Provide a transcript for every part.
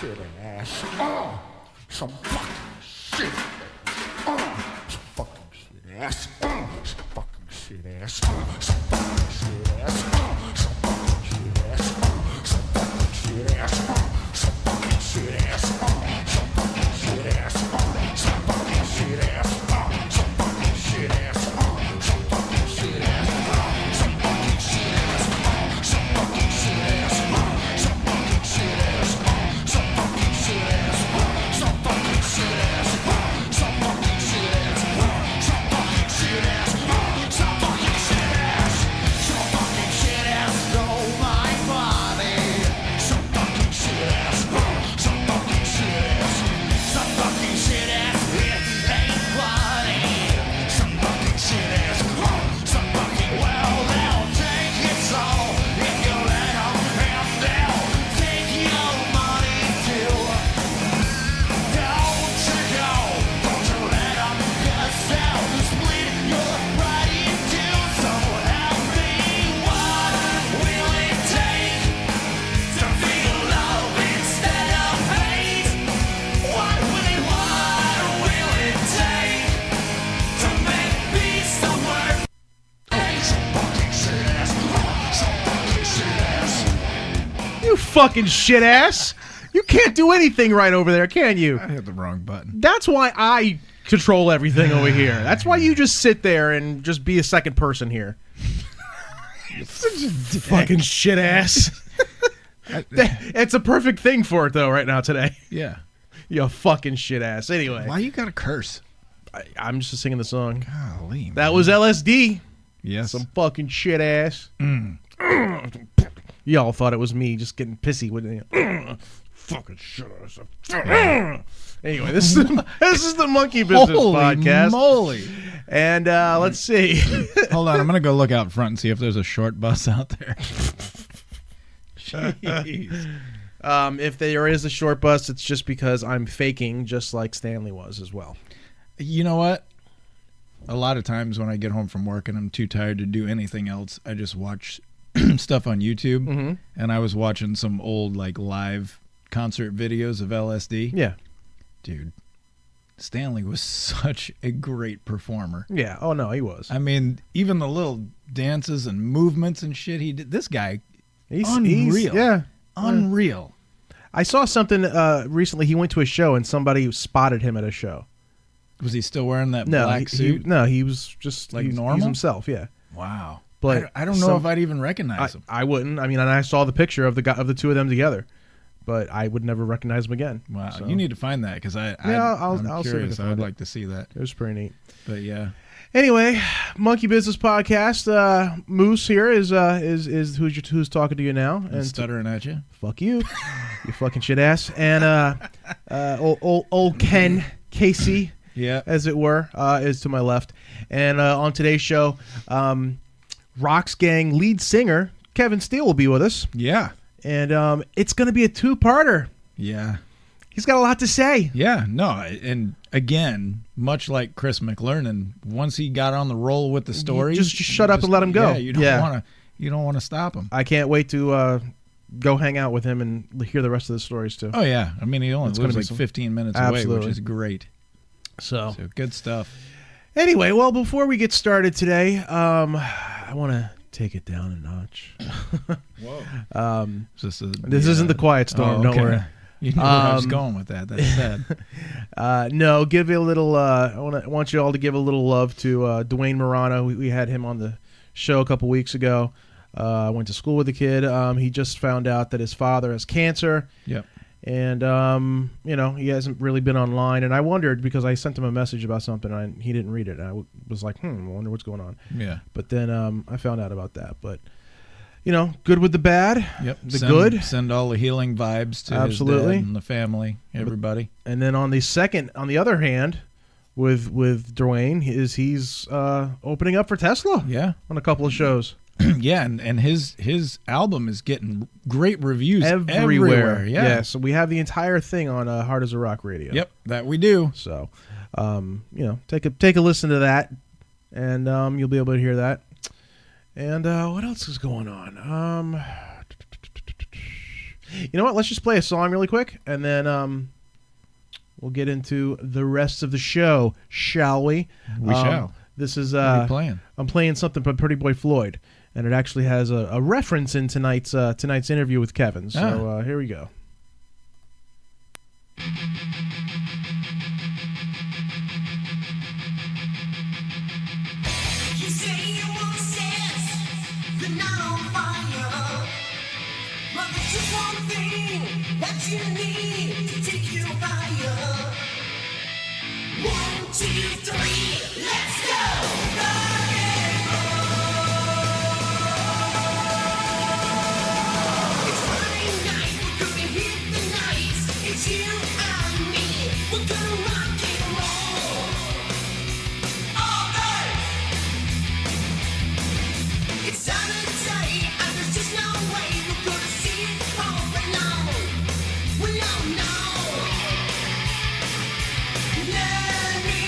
shit ass. Some fucking shit. Some fucking shit ass. Some fucking shit ass. Some fucking shit ass. Some fucking shit ass. Some fucking shit ass. Some fucking shit ass. Some fucking shit ass. Some fucking shit ass. Some fucking shit ass. Some fucking shit ass. Some fucking shit ass. Some fucking shit ass. Some fucking shit ass. Some fucking shit ass. Some fucking shit ass. Some fucking shit ass. Some fucking shit ass. Some fucking shit ass. Some fucking shit ass. Stole my body. Some fucking shit ass. Some fucking shit ass. Some fucking shit ass. It ain't funny. Some fucking shit ass. Some fucking well, they'll take it so if you let them, and they'll take your money too. Don't you go? Don't you let them, 'cause they'll split your right in two. So help me, what will it take to feel love instead of hate? What will it take to make peace the word? Some fucking shit ass. Some fucking shit ass. You fucking shit ass. You can't do anything right over there, can you? I hit the wrong button. That's why I control everything over here. That's why you just sit there and just be a second person here. Fucking shit ass. It's a perfect thing for it, though, right now today. Yeah. You fucking shit ass. Anyway, Why you gotta curse? I'm just singing the song. Golly. That was LSD. Yes. Some fucking shit ass. Y'all thought it was me just getting pissy with it. Fucking shit ass. Anyway, this is the Monkey Business Holy Podcast. moly. And let's see. Hold on, I'm gonna go look out front and see if there's a short bus out there. Jeez. If there is a short bus, it's just because I'm faking, just like Stanley was as well. You know what? A lot of times when I get home from work and I'm too tired to do anything else, I just watch stuff on YouTube. Mm-hmm. And I was watching some old like live concert videos of LSD. Yeah. Dude, Stanley was such a great performer. Yeah. Oh, no, he was. I mean, even the little dances and movements and shit he did. This guy, He's unreal. yeah. Unreal. I saw something recently. He went to a show and somebody spotted him at a show. Was he still wearing that No, black suit? he was just Like he's normal? himself. Yeah. Wow. But I don't know if I'd even recognize him. I wouldn't. I mean, and I saw the picture of the two of them together, but I would never recognize him again. Wow. So, You need to find that because I'm I'll see if I curious. can I would find it. like to see that. It was pretty neat. But yeah. Anyway, Monkey Business Podcast. Moose here is who's talking to you now, And stuttering at you. fuck you, you fucking shit ass, and old Ken Casey, Yeah. as it were, is to my left, and on today's show, Roxx Gang lead singer Kevin Steele will be with us, Yeah. and it's going to be a two-parter. Yeah. He's got a lot to say. Yeah. No. And again, much like Chris McLernan, once he got on the roll with the story, just shut up and let him go. Yeah. You don't want to stop him. I can't wait to go hang out with him and hear the rest of the stories too. Oh yeah. I mean, he only It's gonna lives be like 15 minutes Absolutely. away, which is great. So So good stuff. anyway, well, before we get started today, I want to take it down a notch. Whoa. This isn't the Quiet Storm. Don't worry. You know where I was going with that. That's sad. No, give it a little. I want you all to give a little love to Duane Morano. We had him on the show a couple weeks ago. I went to school with the kid. He just found out that his father has cancer. Yep. And he hasn't really been online. And I wondered because I sent him a message about something and he didn't read it. And I was like, I wonder what's going on. Yeah. But then I found out about that. But good with the bad. Yep. The good. Send all the healing vibes to Absolutely. his dad and the family, everybody. And then on the other hand, with Duane, he's opening up for Tesla. Yeah. On a couple of shows. Yeah, and his album is getting great reviews Everywhere. Yeah. So we have the entire thing on Hard as a Rock Radio. Yep, that we do. So, take a listen to that, and you'll be able to hear that. And what else is going on? You know what? Let's just play a song really quick, and then we'll get into the rest of the show, shall we? We shall. This is What are you playing? I'm playing something by Pretty Boy Floyd, and it actually has a reference in tonight's interview with Kevin. So here we go. You say you want sense, you're not on fire. But there's just one thing that you need to take you higher. 1, 2, 3, let's go! Rock and roll. It's Friday night, we're gonna hit the night. It's you and me, we're gonna rock and roll. All night. It's Saturday, and there's just no way we're gonna see it all alone. We all know. Let me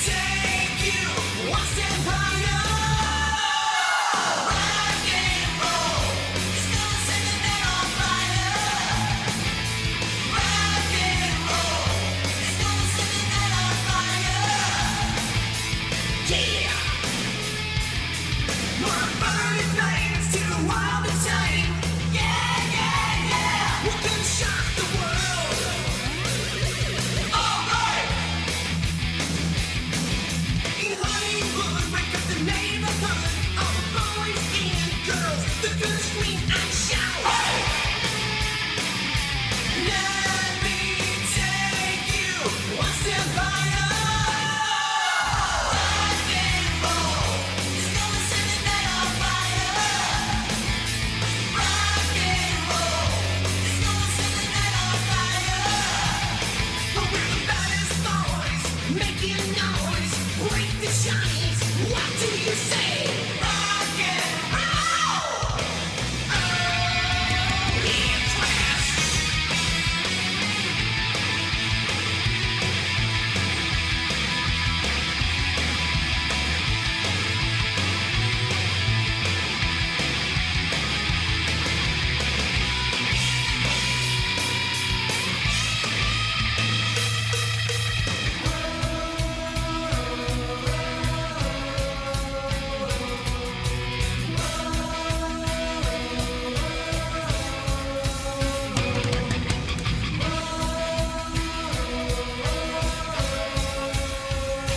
take you one step higher. Rock and roll, it's gonna set the night on fire. Rock and roll, it's gonna set the night on fire. Yeah. We're burning flames to the wild and tame. Yeah, yeah, yeah. We're gonna shock the world. All right. In Hollywood, wake up the neighborhood. All the boys and girls, they're gonna scream and shout. Let me take you one step higher. Rock and roll, it's gonna set the night on fire. Rock and roll, it's gonna set the night on fire. But we're the baddest boys, making noise, break the chains. What do you say? Rock and roll. Oh, yeah, trash.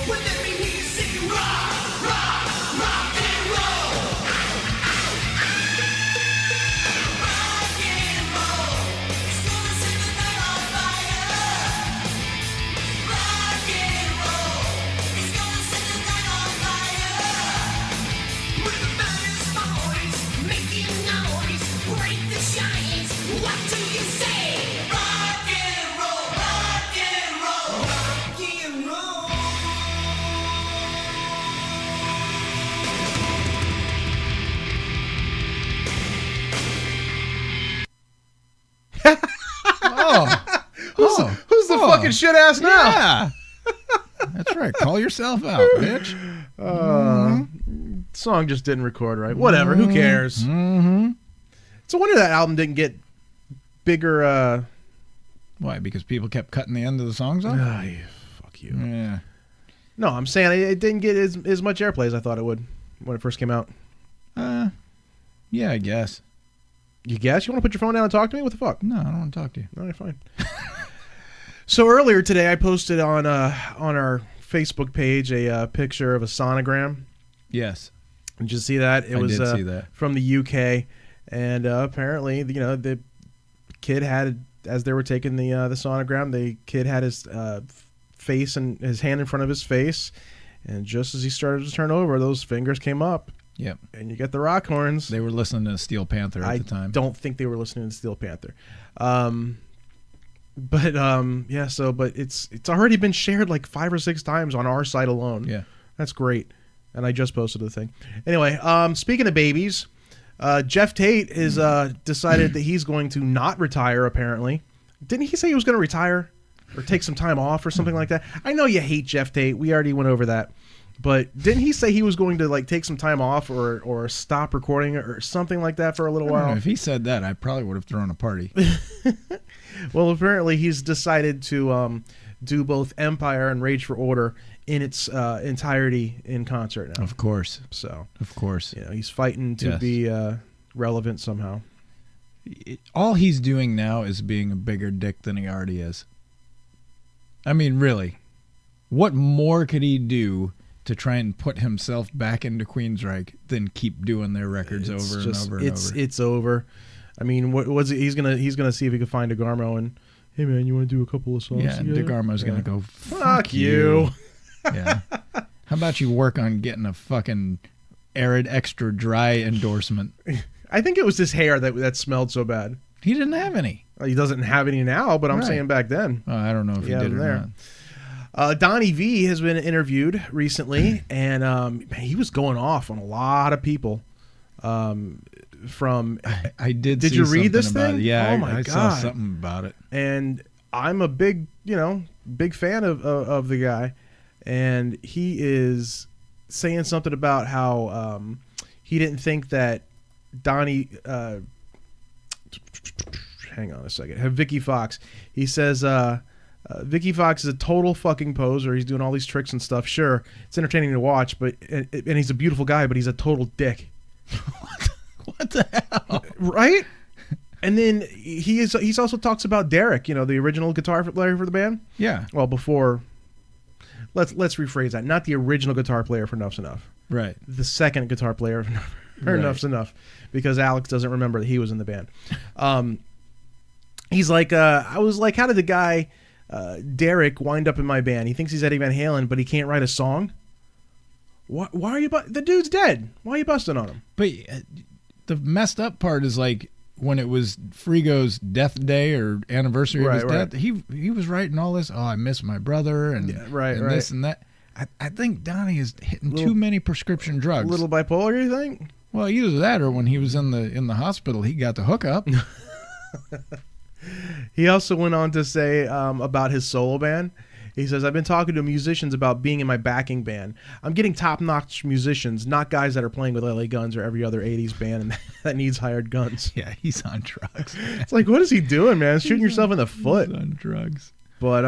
When let me hear you say rock, rock, rock and roll. Rock and roll, it's gonna set the night on fire. Rock and roll, it's gonna set the night on fire. We're the baddest boys, making noise, break the chains. What do you say? Rock and roll, rock and roll, rock and roll. Who's the fucking shit ass now? Yeah. That's right. Call yourself out, bitch. Song just didn't record right. Whatever. Who cares? Mm-hmm. It's a wonder that album didn't get bigger. Why? Because people kept cutting the end of the songs off? Fuck you. Yeah. No, I'm saying it didn't get as much airplay as I thought it would when it first came out. Yeah, I guess. You guess? You want to put your phone down and talk to me? What the fuck? No, I don't want to talk to you. All right, fine. So earlier today, I posted on our Facebook page a picture of a sonogram. Yes. Did you see that? It I was did see that. from the UK, and apparently, the kid had, as they were taking the sonogram, the kid had his face and his hand in front of his face, and just as he started to turn over, those fingers came up. Yep. And you get the rock horns. They were listening to Steel Panther at the time. I don't think they were listening to Steel Panther. But it's already been shared like 5 or 6 times on our site alone. Yeah. That's great. And I just posted the thing. Anyway, speaking of babies, Jeff Tate is decided that he's going to not retire, apparently. Didn't he say he was going to retire or take some time off or something like that? I know you hate Jeff Tate. We already went over that. But didn't he say he was going to like take some time off or stop recording or something like that for a little I don't while? know. If he said that, I probably would have thrown a party. Well, apparently he's decided to do both Empire and Rage for Order in its entirety in concert now. Of course. So, Of course. you know, he's fighting to Yes. be relevant somehow. All he's doing now is being a bigger dick than he already is. I mean, really. What more could he do to try and put himself back into Queensryche than keep doing their records over and over and over? It's over. I mean, what was it? He's gonna see if he can find DeGarmo and, hey man, you want to do a couple of songs? Yeah, and together? DeGarmo's going to go, Fuck you. Yeah. How about you work on getting a fucking Arid Extra Dry endorsement? I think it was his hair that smelled so bad. He didn't have any. He doesn't have any now, but I'm Right. saying back then. Oh, I don't know if he Yeah, did or there. not. Donnie Vie has been interviewed recently, and man, he was going off on a lot of people. From I did. Did see you read this something about thing? it. Yeah, Oh my I saw God. something about it. and I'm a big fan of the guy, and he is saying something about how he didn't think that Donnie. Hang on a second. Have Vicky Fox. He says Vicky Fox is a total fucking poser. He's doing all these tricks and stuff. Sure, it's entertaining to watch, but and he's a beautiful guy, but he's a total dick. What the hell? Right? And then he's also talks about Derek, the original guitar player for the band. Yeah, Well, before let's rephrase that. Not the original guitar player for Enough's Enough. right. The second guitar player for Right. Enough's Enough, because Alex doesn't remember that he was in the band. He's like, I was like, how did the guy Derek wind up in my band? He thinks he's Eddie Van Halen, but he can't write a song. Why are you? The dude's dead. Why are you busting on him? But the messed up part is like when it was Frigo's death day or anniversary of his Right, death. He was writing all this. Oh, I miss my brother and, Yeah, right, and right. this and that. I think Donnie is hitting Little- too many prescription drugs. A little bipolar, you think? Well, either that or when he was in the hospital, he got the hookup. He also went on to say about his solo band. He says, I've been talking to musicians about being in my backing band. I'm getting top-notch musicians, not guys that are playing with L.A.Guns or every other 80s band that needs hired guns. Yeah, he's on drugs. It's like, what is he doing, man? Shooting yourself in the foot. He's on drugs. But,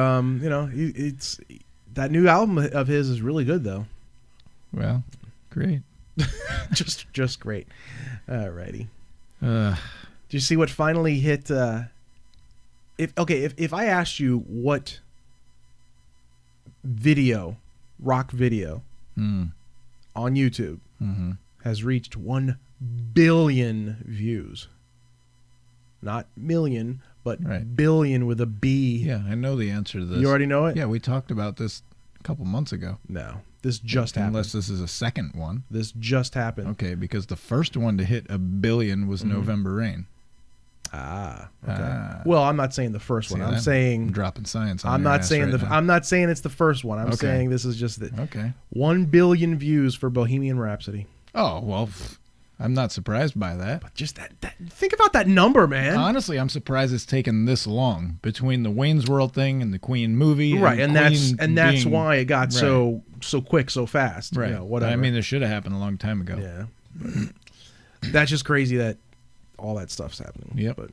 it's that new album of his is really good, though. Well, great. just great. Alrighty. Uh, Do you see what finally hit? If I asked you what rock video mm, on YouTube mm-hmm. has reached 1 billion views, not million, but Right. billion with a B. Yeah, I know the answer to this. You already know it? Yeah, we talked about this a couple months ago. No, this just happened. Unless this is a second one. This just happened. Okay, because the first one to hit 1 billion was November Rain. Ah, okay. Ah. Well, I'm not saying the first one. See, I'm I'm saying dropping science on I'm your not ass saying right now. I'm not saying it's the first one. I'm Okay. saying this is just the Okay. 1 billion views for Bohemian Rhapsody. Oh, well, I'm not surprised by that. But just that think about that number, man. Honestly, I'm surprised it's taken this long between the Wayne's World thing and the Queen movie. Right, and that's being- why it got Right. so quick, so fast. Right. Whatever. I mean, this should have happened a long time ago. yeah. But that's just crazy that all that stuff's happening. Yep. But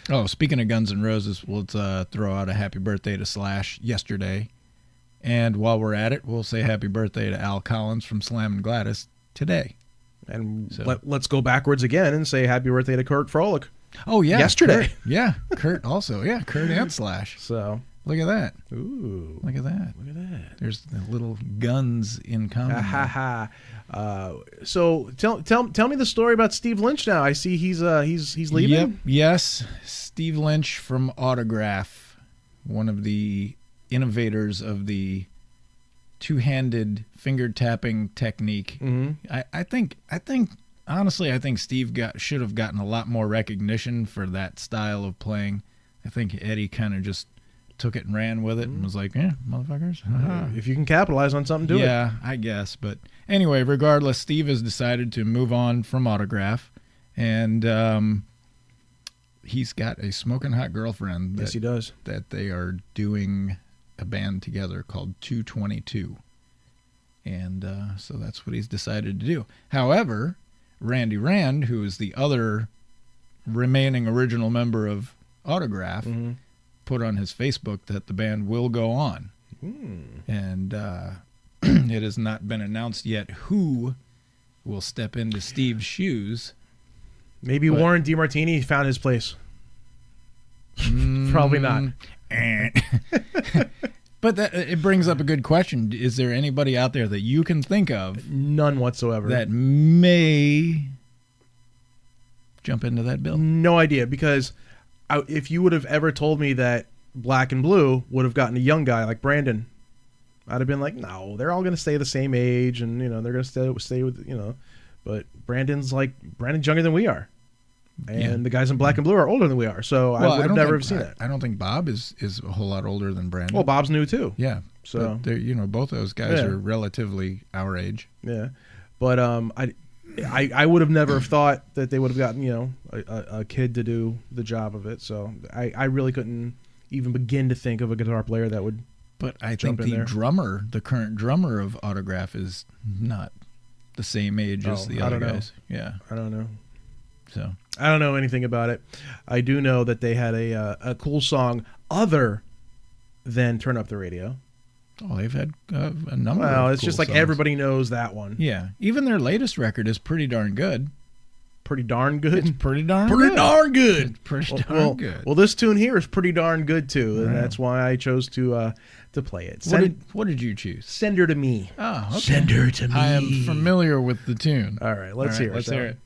Oh, speaking of Guns N' Roses, let's throw out a happy birthday to Slash yesterday. And while we're at it, we'll say happy birthday to Al Collins from Slam and Gladys today. and So- let's go backwards again and say happy birthday to Kurt Frolich. Oh, yeah. Yesterday. Kurt. Yeah, Kurt also. Yeah, Kurt and Slash. So, Look at that. ooh, Look at that. look at that. There's the little guns in common. Ha ha ha. So tell me the story about Steve Lynch now. I see he's leaving. Yep. Yes. Steve Lynch from Autograph, one of the innovators of the two-handed finger tapping technique. Mm-hmm. I think honestly, I think Steve should have gotten a lot more recognition for that style of playing. I think Eddie kind of just took it and ran with it and was like, "Yeah, motherfuckers." haha." If you can capitalize on something, do it. Yeah, I guess. But anyway, regardless, Steve has decided to move on from Autograph, and he's got a smoking hot girlfriend. Yes, he does. That they are doing a band together called 222. And so that's what he's decided to do. However, Randy Rand, who is the other remaining original member of Autograph, put on his Facebook that the band will go on. And it has not been announced yet who will step into Steve's shoes. Maybe Warren DeMartini found his place. Probably not. But it brings up a good question. Is there anybody out there that you can think of None whatsoever. that may jump into that bill? No idea, because if you would have ever told me that Black and Blue would have gotten a young guy like Brandon, I'd have been like, no, they're all going to stay the same age, and they're going to stay with But Brandon's younger than we are, and the guys in Black and Blue are older than we are. So I would have never seen that. I don't think Bob is a whole lot older than Brandon. Well, Bob's new too. Yeah. So they're, both those guys are relatively our age. Yeah, but I would have never thought that they would have gotten a kid to do the job of it. So I really couldn't even begin to think of a guitar player that would. But I think the current drummer of Autograph, is not the same age as the other guys. Yeah, I don't know. So I don't know anything about it. I do know that they had a cool song other than "Turn Up the Radio." Oh, they've had a number. Well, of it's cool just like songs. Everybody knows that one. Yeah, even their latest record is pretty darn good. Pretty darn good. It's pretty darn Pretty good. darn good. It's pretty darn good. Well, this tune here is pretty darn good too, and that's why I chose to play it. What did you choose? Send Her to Me. Oh, okay. Send Her to Me. I am familiar with the tune. All right, let's hear it. Let's hear it.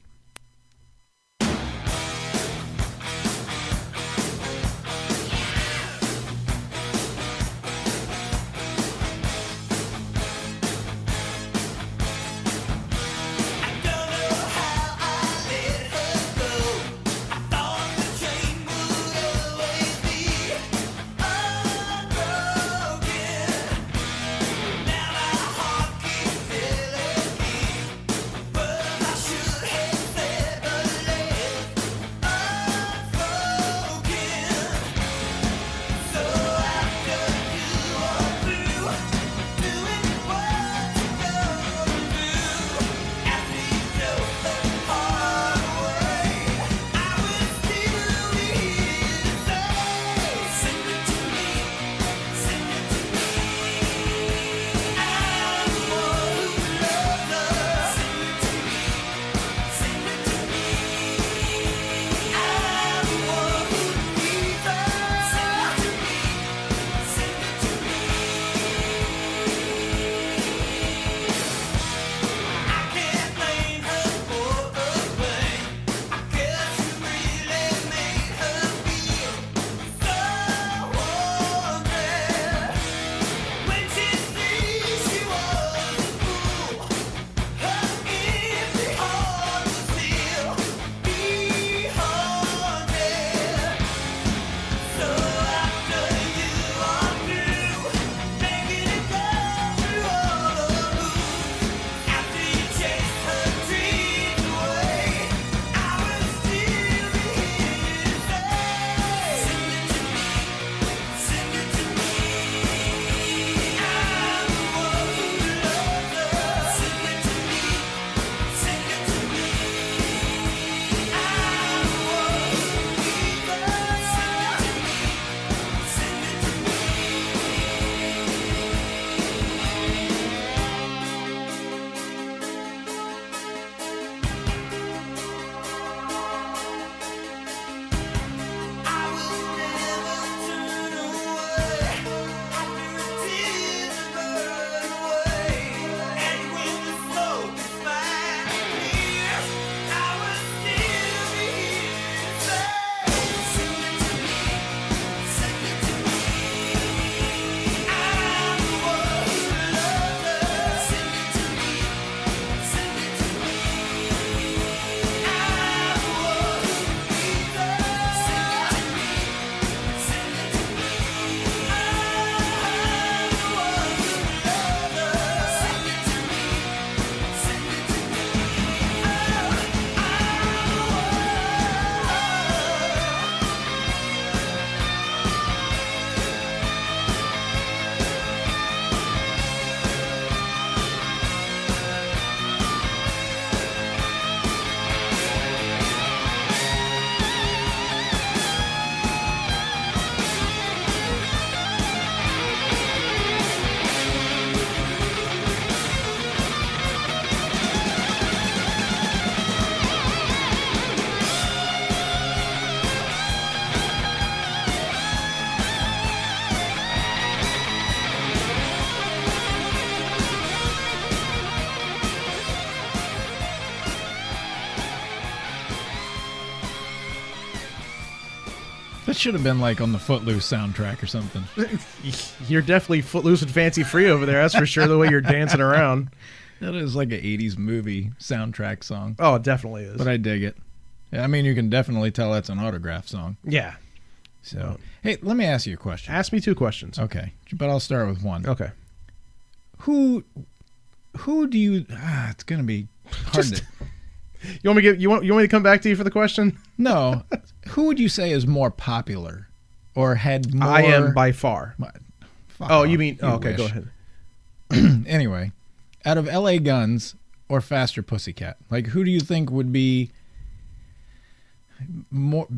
Now my heart keeps telling me, but I should have That should have been like on the Footloose soundtrack or something. You're definitely footloose and fancy free over there. That's for sure. The way you're dancing around. That is like an 80s movie soundtrack song. Oh, it definitely is. But I dig it. I mean, you can definitely tell that's an autograph song. Yeah. So, hey, let me ask you a question. Ask me 2 questions. Okay, but I'll start with one. Okay. Who do you? It's gonna be hard to. You want me to come back to you for the question? No. Who would you say is more popular, or had more? I am by far. Fuck Oh, off. you mean? Oh, okay, wish. go ahead. Anyway, out of L.A.Guns or Faster Pussycat, like who do you think would be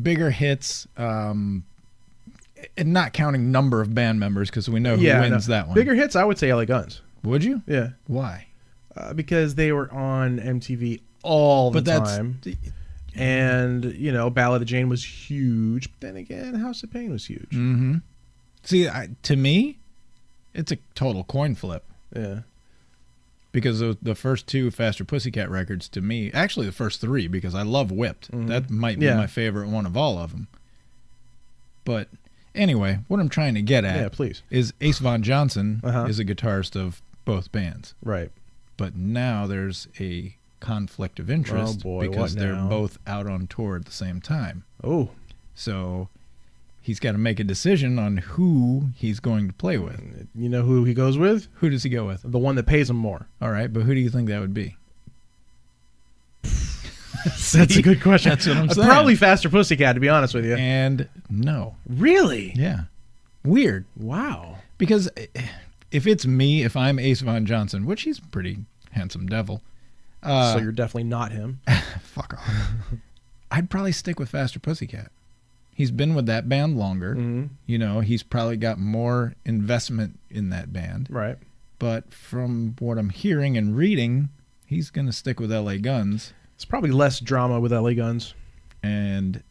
bigger hits? And not counting number of band members, because we know who wins that one. Bigger hits, I would say L.A.Guns. Would you? Yeah. Why? Because they were on MTV all the time. And, Ballad of Jane was huge. But then again, House of Pain was huge. Mm-hmm. See, to me, it's a total coin flip. Yeah. Because the first 2 Faster Pussycat records, to me, actually the first 3, because I love Whipped. Mm-hmm. That might be my favorite one of all of them. But anyway, what I'm trying to get at please. is Ace Von Johnson is a guitarist of both bands. Right. But now there's a conflict of interest because they're both out on tour at the same time. Oh. So he's got to make a decision on who he's going to play with. You know who he goes with? Who does he go with? The one that pays him more. All right, but who do you think that would be? That's a good question. That's what I'm saying. Probably Faster Pussycat, to be honest with you. And no. Really? Yeah. Weird. Wow. Because if it's me, if I'm Ace Von Johnson, which he's a pretty handsome devil. So you're definitely not him. Fuck off. I'd probably stick with Faster Pussycat. He's been with that band longer. Mm-hmm. He's probably got more investment in that band. Right. But from what I'm hearing and reading, he's going to stick with L.A.Guns. It's probably less drama with L.A.Guns. And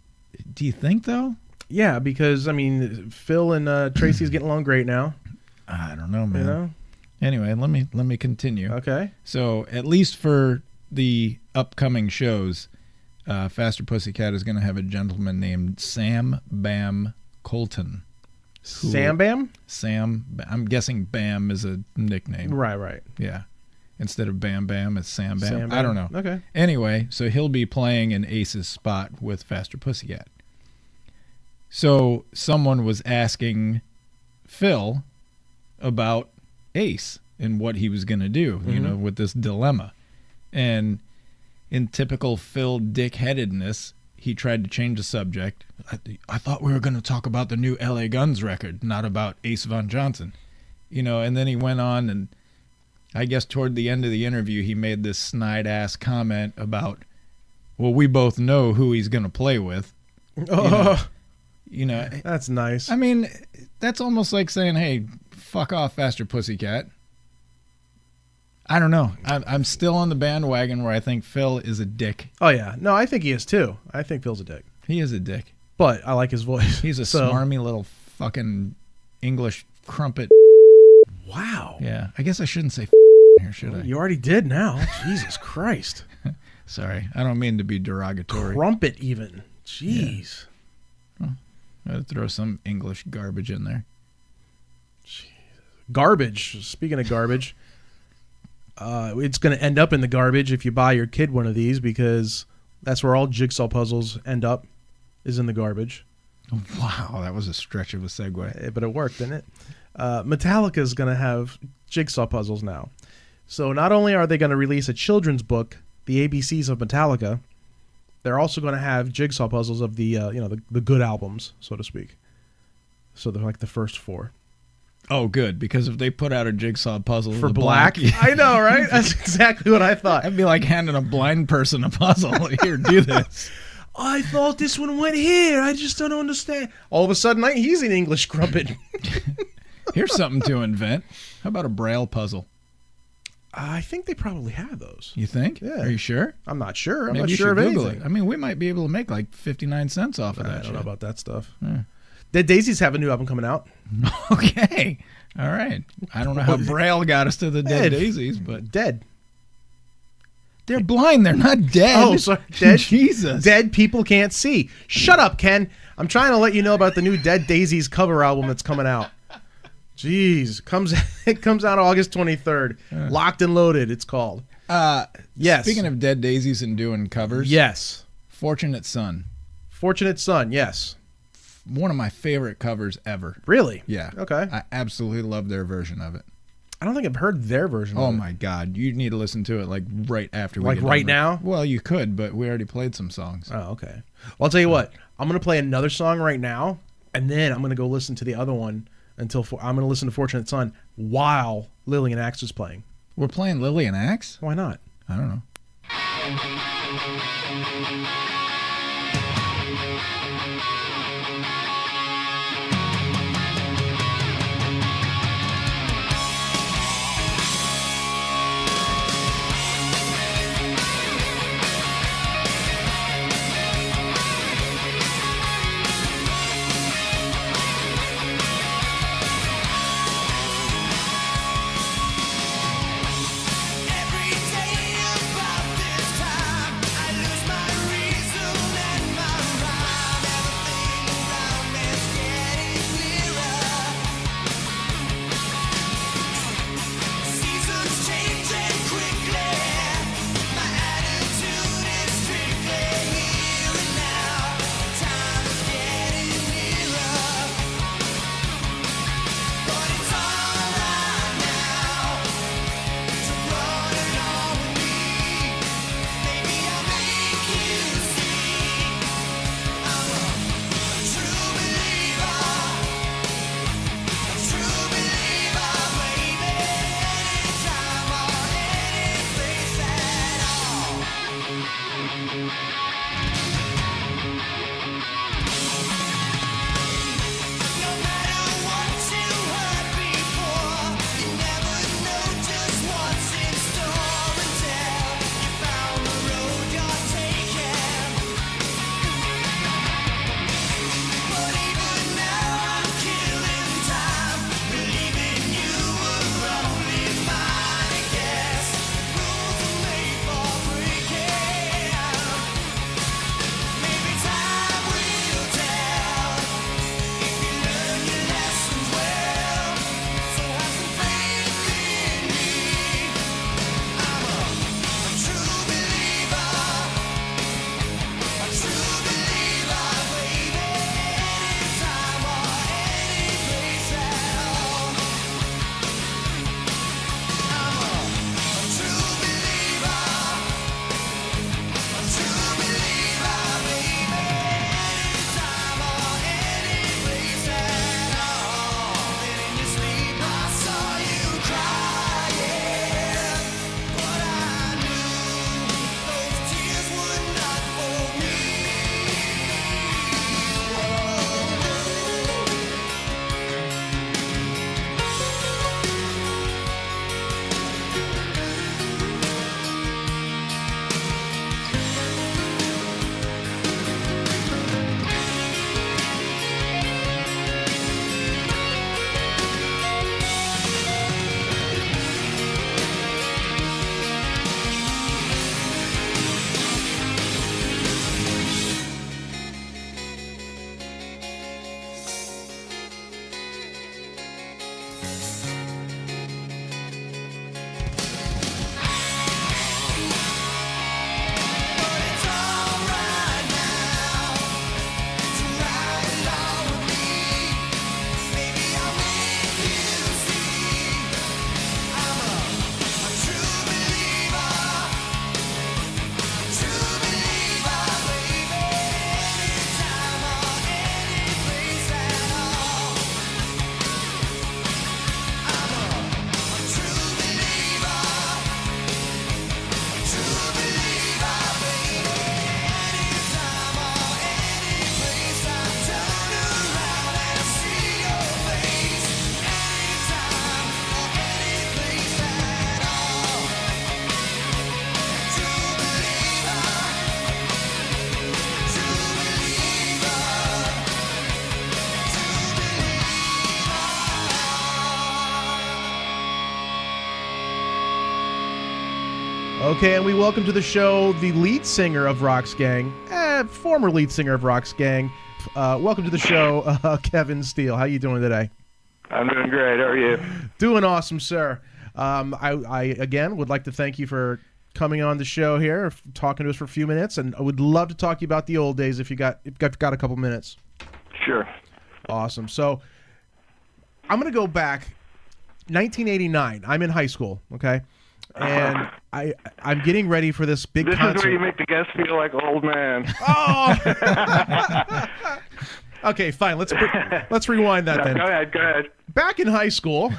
do you think, though? Yeah, because, Phil and Tracy's getting along great now. I don't know, man. Anyway, let me continue. Okay. So at least for the upcoming shows, Faster Pussycat is going to have a gentleman named Sam Bam Colton. Sam Bam? I'm guessing Bam is a nickname. Right. Yeah. Instead of Bam Bam, it's Sam Bam. Sam Bam. I don't know. Okay. Anyway, so he'll be playing in Ace's spot with Faster Pussycat. So someone was asking Phil about Ace and what he was going to do, with this dilemma. And in typical Phil dick-headedness, he tried to change the subject. I thought we were going to talk about the new L.A.Guns record, not about Ace Von Johnson. And then he went on, and I guess toward the end of the interview, he made this snide-ass comment about, well, we both know who he's going to play with. That's nice. I mean, that's almost like saying, hey, fuck off, Faster Pussycat. I don't know. I'm still on the bandwagon where I think Phil is a dick. Oh, yeah. No, I think he is, too. I think Phil's a dick. He is a dick. But I like his voice. He's a smarmy little fucking English crumpet. Wow. Yeah. I guess I shouldn't say here, should I? You already did now. Jesus Christ. Sorry. I don't mean to be derogatory. Crumpet, even. Jeez. Yeah. Well, I'd throw some English garbage in there. Garbage. Speaking of garbage, it's going to end up in the garbage if you buy your kid one of these, because that's where all jigsaw puzzles end up, is in the garbage. Wow, that was a stretch of a segue. But it worked, didn't it? Metallica is going to have jigsaw puzzles now. So not only are they going to release a children's book, The ABCs of Metallica, they're also going to have jigsaw puzzles of the the good albums, so to speak. So they're like the first 4. Oh, good, because if they put out a jigsaw puzzle for Black, I know, right? That's exactly what I thought. That'd be like handing a blind person a puzzle. Here, do this. I thought this one went here. I just don't understand. All of a sudden, he's an English crumpet. Here's something to invent. How about a Braille puzzle? I think they probably have those. You think? Yeah. Are you sure? I'm not sure. I'm Maybe not you sure should of Google anything. it. I mean, we might be able to make like 59 cents off of that. I don't know about that stuff. Yeah. The Daisies have a new album coming out. Okay. All right. I don't know how Braille got us to the Dead Daisies, but... Dead. They're blind. They're not dead. Oh, sorry. Dead? Jesus. Dead people can't see. Shut up, Ken. I'm trying to let you know about the new Dead Daisies cover album that's coming out. Jeez. It comes out August 23rd. Locked and Loaded, it's called. Yes. Speaking of Dead Daisies and doing covers. Yes. Fortunate Son. Fortunate Son, yes. One of my favorite covers ever. Really? Yeah. Okay. I absolutely love their version of it. I don't think I've heard their version Oh of it. my God. You need to listen to it like right after we Like get right done. now? Well, you could, but we already played some songs. Oh, okay. Well, I'll tell you what. I'm going to play another song right now, and then I'm going to go listen to the other one until I'm going to listen to Fortunate Son while Lillian Axe is playing. We're playing Lillian Axe? Why not? I don't know. Every day Okay, and we welcome to the show the lead singer of Roxx Gang, former lead singer of Roxx Gang. Welcome to the show, Kevin Steele. How you doing today? I'm doing great. How are you? Doing awesome, sir. I again would like to thank you for coming on the show here, talking to us for a few minutes, and I would love to talk to you about the old days if you got a couple minutes. Sure. Awesome. So I'm going to go back 1989. I'm in high school, okay? And I'm getting ready for this big concert. This is where you make the guests feel like an old man. Oh! Okay, fine. Let's rewind that then. Go ahead. Back in high school,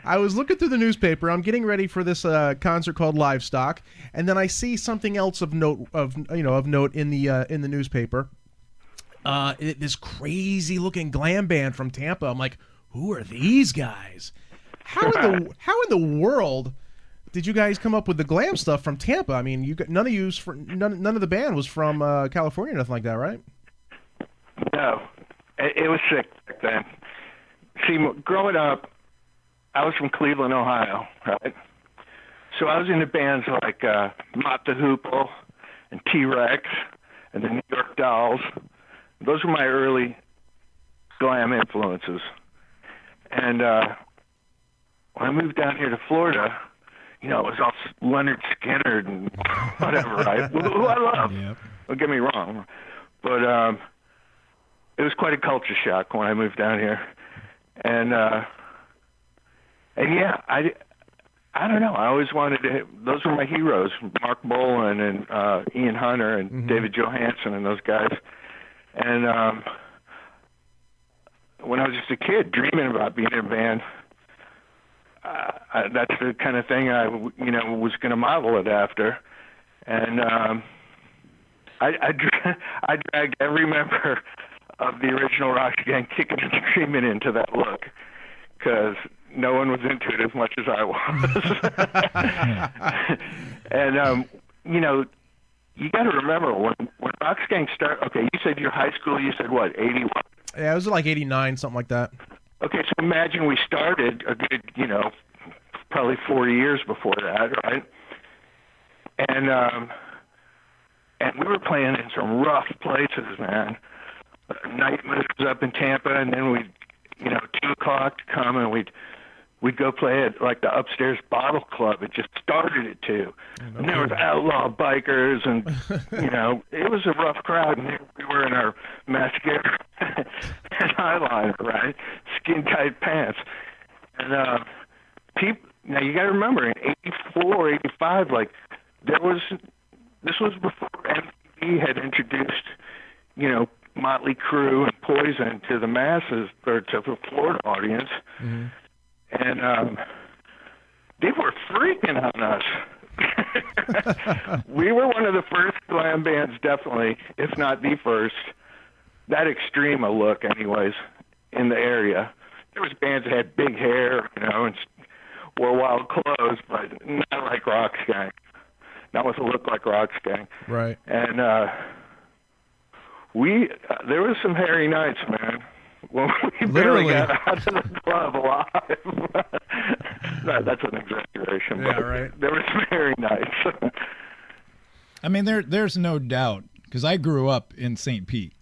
I was looking through the newspaper. I'm getting ready for this concert called Livestock, and then I see something else of note in the newspaper. This crazy looking glam band from Tampa. I'm like, who are these guys? How in the world did you guys come up with the glam stuff from Tampa? I mean, none of the band was from California, or nothing like that, right? No, it was sick back then. See, growing up, I was from Cleveland, Ohio, right? So I was into bands like Mott the Hoople and T-Rex and the New York Dolls. Those were my early glam influences. And when I moved down here to Florida, it was all Leonard Skinner and whatever, right? Who I love. Yep. Don't get me wrong. But it was quite a culture shock when I moved down here. And yeah, I don't know. I always wanted to. Those were my heroes: Mark Bolan and Ian Hunter and David Johansen and those guys. And when I was just a kid, dreaming about being in a band, that's the kind of thing I was going to model it after. And I dragged every member of the original Roxx Gang kicking and screaming into that look, because no one was into it as much as I was. And you got to remember when Roxx Gang started. Okay, you said your high school. You said what? 81. Yeah, it was like 89, something like that. Okay, so imagine we started a good, probably 4 years before that, right? And we were playing in some rough places, man. Night moves up in Tampa, and then we'd, 2 o'clock to come, and we'd go play at like the upstairs bottle club. It just started at 2. And there was outlaw bikers, and it was a rough crowd. And we were in our mascara and eyeliner, right, skin tight pants. And people. Now you got to remember, in '84, '85, this was before MTV had introduced, Motley Crue and Poison to the masses, or to the Florida audience. Mm-hmm. And they were freaking on us. We were one of the first glam bands, definitely, if not the first, that extreme a look, anyways, in the area. There was bands that had big hair, and wore wild clothes, but not like Roxx Gang. Not with a look like Roxx Gang. Right. And there was some hairy nights, man. When we barely got out of the club alive. That's an exaggeration. Yeah, but right. There were some hairy nights. I mean, there's no doubt, because I grew up in St. Pete,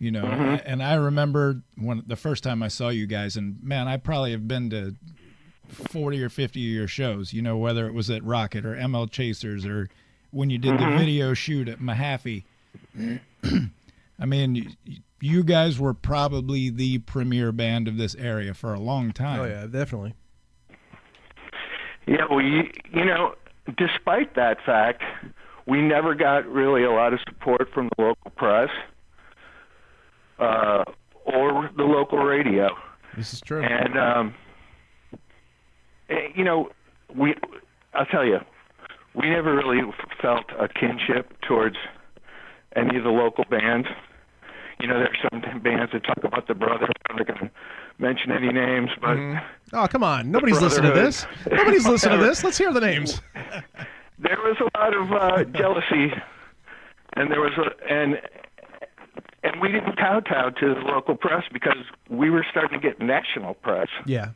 and I remember when the first time I saw you guys, and man, I probably have been to 40 or 50 of your shows, whether it was at Rocket or ML Chasers or when you did the video shoot at Mahaffey. I mean, you guys were probably the premier band of this area for a long time. Oh, yeah, definitely. Yeah, well, despite that fact, we never got really a lot of support from the local press or the local radio. This is true. And, I'll tell you, we never really felt a kinship towards any of the local bands. There's some bands that talk about the brother. I'm not going to mention any names, but oh, come on! Nobody's listening to this. Nobody's listening to this. Let's hear the names. There was a lot of jealousy, and there was and we didn't kowtow to the local press because we were starting to get national press. Yeah.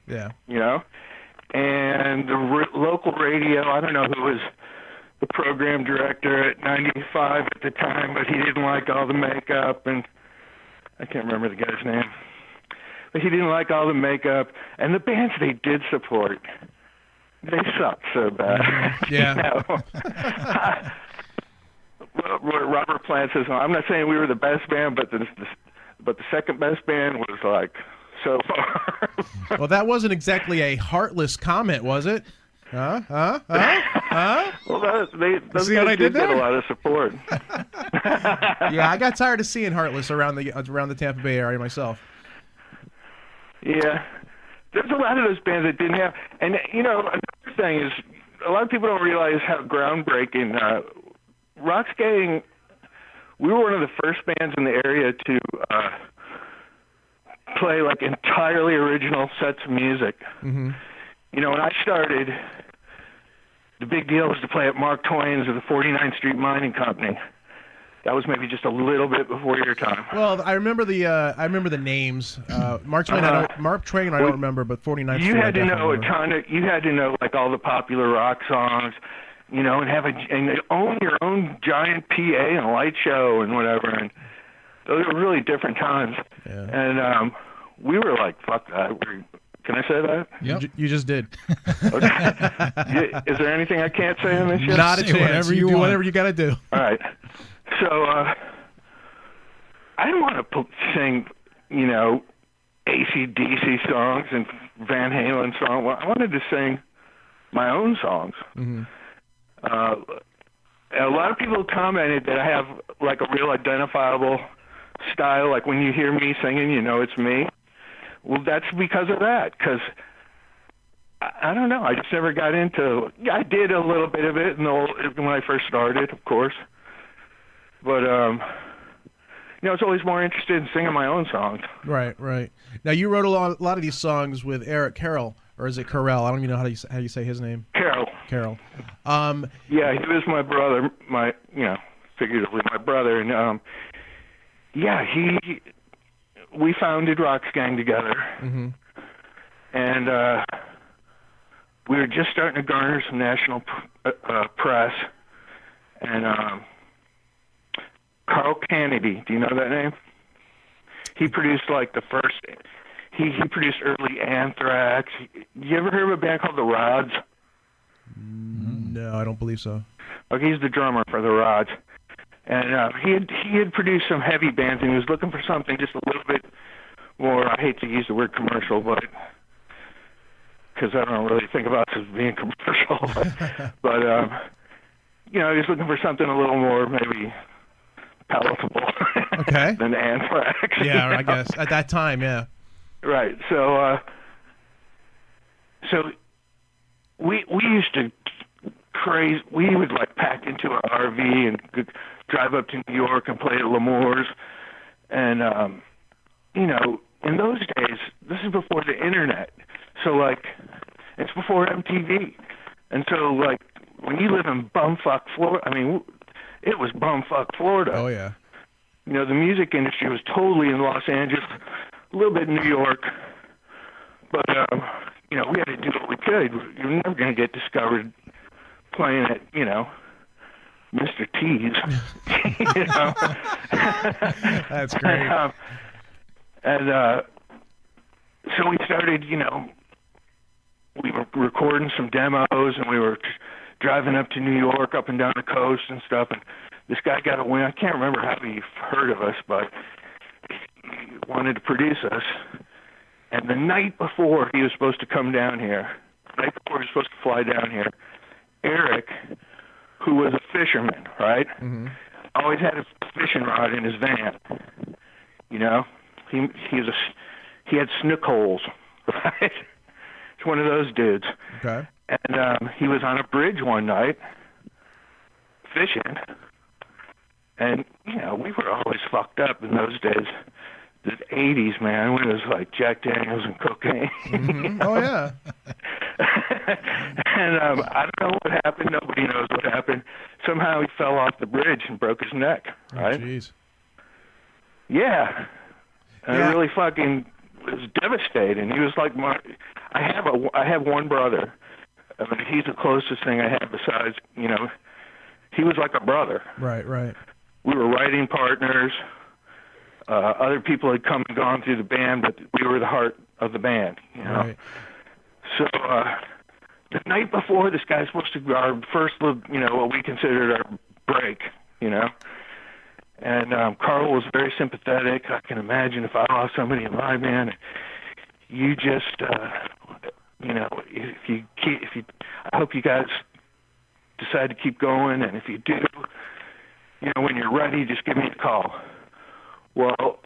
And the local radio, I don't know who was the program director at 95 at the time, but he didn't like all the makeup, and I can't remember the guy's name. But he didn't like all the makeup, and the bands they did support, they sucked so bad. Yeah. You know? Robert Plant says, I'm not saying we were the best band, but the second best band was like so far. Well, that wasn't exactly a heartless comment, was it? Huh? Well, those See what I guys did did get there? a lot of support. Yeah, I got tired of seeing heartless around the Tampa Bay area myself. Yeah. There's a lot of those bands that didn't have, and you know, another thing is, a lot of people don't realize how groundbreaking Roxx Gang. We were one of the first bands in the area to play like entirely original sets of music. Mm-hmm. You know, when I started, the big deal was to play at Mark Twain's of the 49th Street Mining Company. That was maybe just a little bit before your time. Well, I remember the names. Mark Twain, Mark Twain, I don't remember, but 49th You Street, had I to know definitely remember. you had to know like all the popular rock songs, you know, and own your own giant PA and light show and whatever. And those were really different times. Yeah. And we were like, fuck that. Can I say that? Yep. You just did. Okay. Is there anything I can't say on this show? Not a Say chance. whatever you do want. whatever you got to do. All right. So I didn't want to sing, you know, AC/DC songs and Van Halen songs. Well, I wanted to sing my own songs. Mm-hmm. A lot of people commented that I have like a real identifiable style. Like when you hear me singing, you know it's me. Well, that's because of that. Because I don't know. I just never got into. I did a little bit of it when I first started, of course. But you know, I was always more interested in singing my own songs. Right. Now you wrote a lot of these songs with Eric Carroll, or is it Carell? I don't even know how you say his name. Carol. Yeah, he was my brother, figuratively my brother, and we founded Roxx Gang together, mm-hmm. and we were just starting to garner some national press, and Carl Kennedy, do you know that name? He produced like the first. He produced early Anthrax. You ever heard of a band called the Rods? No, I don't believe so. Okay, he's the drummer for the Rods, and he had produced some heavy bands, and he was looking for something just a little bit more. I hate to use the word commercial, but because I don't really think about it as being commercial, but you know, he was looking for something a little more maybe palatable Okay. than Anthrax. Yeah, you I know? guess at that time, yeah. Right. So we used to we would like pack into our RV and drive up to New York and play at L'Amour's, and you know, in those days, this is before the internet, so like it's before MTV, and so like when you live in bumfuck Florida, I mean, it was bumfuck Florida. Oh yeah. You know, the music industry was totally in Los Angeles, a little bit in New York, but you know, we had to do what we could. You're never going to get discovered playing at, you know, Mr. T's. You know? That's great. And so we started, you know, we were recording some demos, and we were driving up to New York, up and down the coast and stuff, and this guy got a win. I can't remember how he heard of us, but he wanted to produce us. And the night before he was supposed to come down here, the night before he was supposed to fly down here, Eric, who was a fisherman, right, always had a fishing rod in his van. You know, he had snook holes, right? He's one of those dudes. Okay. And he was on a bridge one night fishing, and you know, we were always fucked up in those days. The 80s, man, when it was like Jack Daniels and cocaine. You know? Oh yeah. And I don't know what happened. Nobody knows what happened. Somehow he fell off the bridge and broke his neck. Right? Jeez. Yeah. And Yeah. it really fucking was devastating. He was like I have one brother. I mean, he's the closest thing I have besides, you know, he was like a brother. Right, right. We were writing partners. Other people had come and gone through the band, but we were the heart of the band, you know. Right. So the night before, this guy's supposed to our first, you know, what we considered our break, you know. And Carl was very sympathetic. I can imagine if I lost somebody in my band, you just, you know, I hope you guys decide to keep going, and if you do, you know, when you're ready, just give me a call. Well,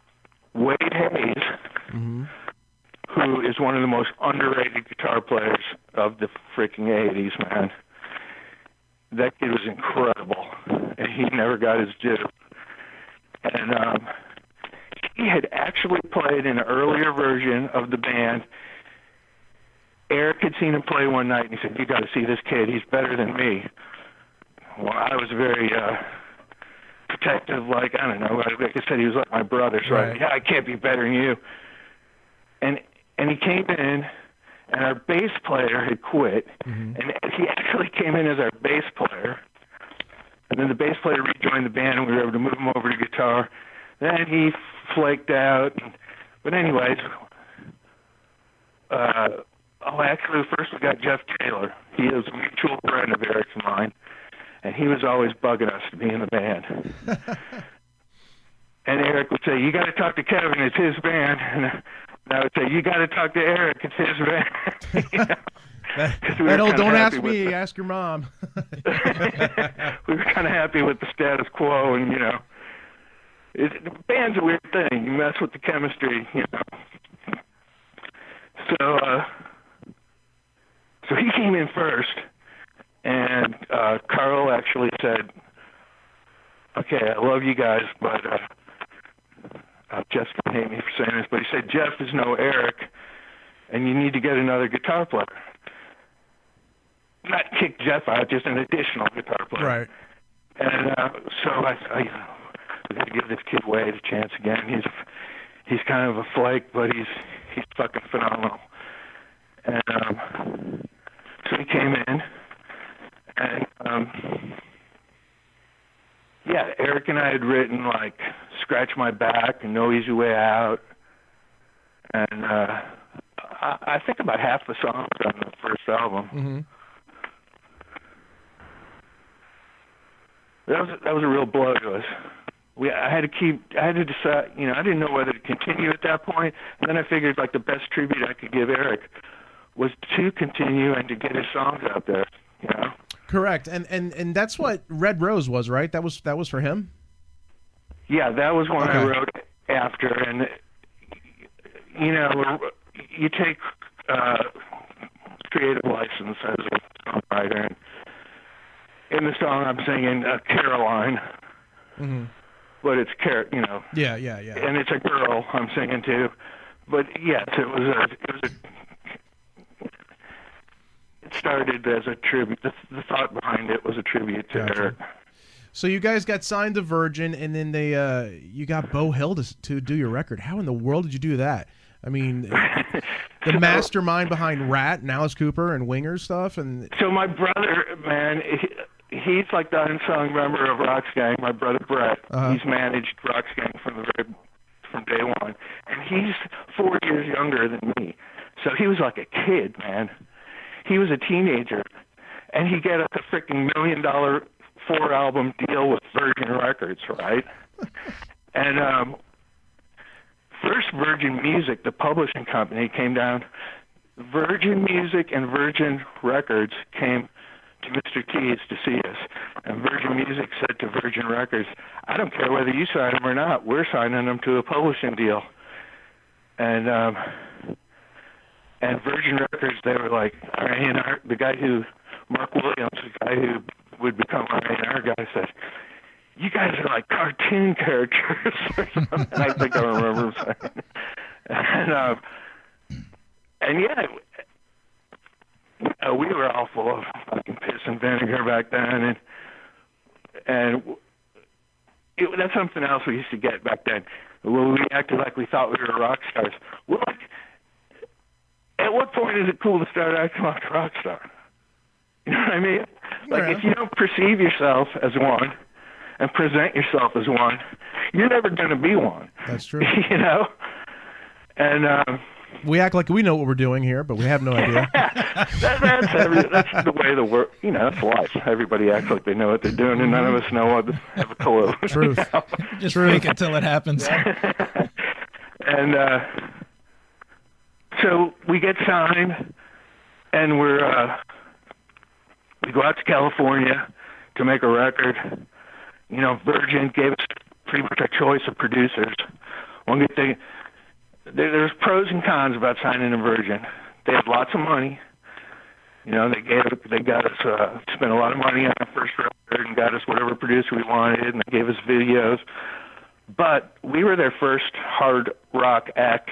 Wade Hayes, who is one of the most underrated guitar players of the freaking 80s, man, that kid was incredible, and he never got his due. And he had actually played in an earlier version of the band. Eric had seen him play one night, and he said, "You got to see this kid. He's better than me." Well, I was very protective, like, I don't know. Like I said, he was like my brother, so Right. I can't be better than you. And he came in, and our bass player had quit, and he actually came in as our bass player. And then the bass player rejoined the band, and we were able to move him over to guitar. Then he flaked out. But anyways, actually, first we got Jeff Taylor. He is a mutual friend of Eric's and mine, and he was always bugging us to be in the band. And Eric would say, "You got to talk to Kevin. It's his band." And I would say, "You got to talk to Eric. It's his band." You know? That old, don't ask me, ask your mom. We were kind of happy with the status quo, and, you know, the band's a weird thing. You mess with the chemistry, you know. So he came in first, and Carl actually said, "Okay, I love you guys, but Jeff's going to hate me for saying this, but he said, Jeff is no Eric, and you need to get another guitar player." Not kick Jeff out, just an additional guitar player. Right. And so I we got to give this kid Wade a chance again. He's kind of a flake, but he's fucking phenomenal. And so he came in, and yeah, Eric and I had written like "Scratch My Back" and "No Easy Way Out," and I think about half the songs on the first album. That was a real blow to us. I had to decide, you know, I didn't know whether to continue at that point, and then I figured like the best tribute I could give Eric was to continue and to get his songs out there, you know. Correct, and that's what Red Rose was, right? That was for him. Yeah, that was one I Okay. wrote after, and you know, you take creative license as a songwriter. And in the song, I'm singing Caroline, but it's you know. Yeah. And it's a girl I'm singing to, but yes, it started as a tribute. The thought behind it was a tribute to Gotcha. Eric. So you guys got signed to Virgin, and then you got Bo Hill to do your record. How in the world did you do that? I mean, the mastermind behind Rat and Alice Cooper and Winger stuff, and So my brother, man, he's like the unsung member of Roxx Gang. My brother Brett, he's managed Roxx Gang from day one, and he's 4 years younger than me. So he was like a kid, man. He was a teenager, and he got a freaking $1 million 4-album deal with Virgin Records, right? And first Virgin Music, the publishing company, came down. Virgin Music and Virgin Records came to Mr. T's to see us. And Virgin Music said to Virgin Records, "I don't care whether you sign them or not. We're signing them to a publishing deal." And Virgin Records, they were like, R&R, the guy who, Mark Williams, the guy who would become R&R guy, said, "You guys are like cartoon characters," or something. I think I remember him saying. And yeah, we were all full of fucking piss and vinegar back then, and that's something else we used to get back then. When we acted like we thought we were rock stars. We're like, at what point is it cool to start acting like a rock star? You know what I mean? Like, Yeah. if you don't perceive yourself as one and present yourself as one, you're never going to be one. That's true. You know? And We act like we know what we're doing here, but we have no idea. that's the way the world, you know, that's life. Everybody acts like they know what they're doing, and none of us know what have a clue. Truth. You know? Just fake it till it happens. And so we get signed, and we go out to California to make a record. You know, Virgin gave us pretty much a choice of producers. One good thing, there's pros and cons about signing a Virgin. They have lots of money. You know, they got us spent a lot of money on our first record and got us whatever producer we wanted, and they gave us videos. But we were their first hard rock act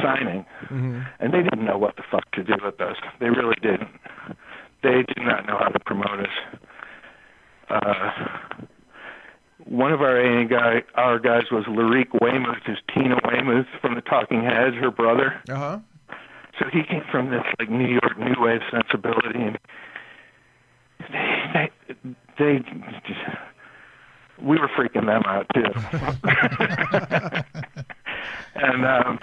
signing, and they didn't know what the fuck to do with us. They really didn't. They did not know how to promote us. One of our guys was Lyrique Weymouth, who's Tina Weymouth from the Talking Heads, her brother. Uh-huh. So he came from this like New York new wave sensibility, and they just, we were freaking them out too. And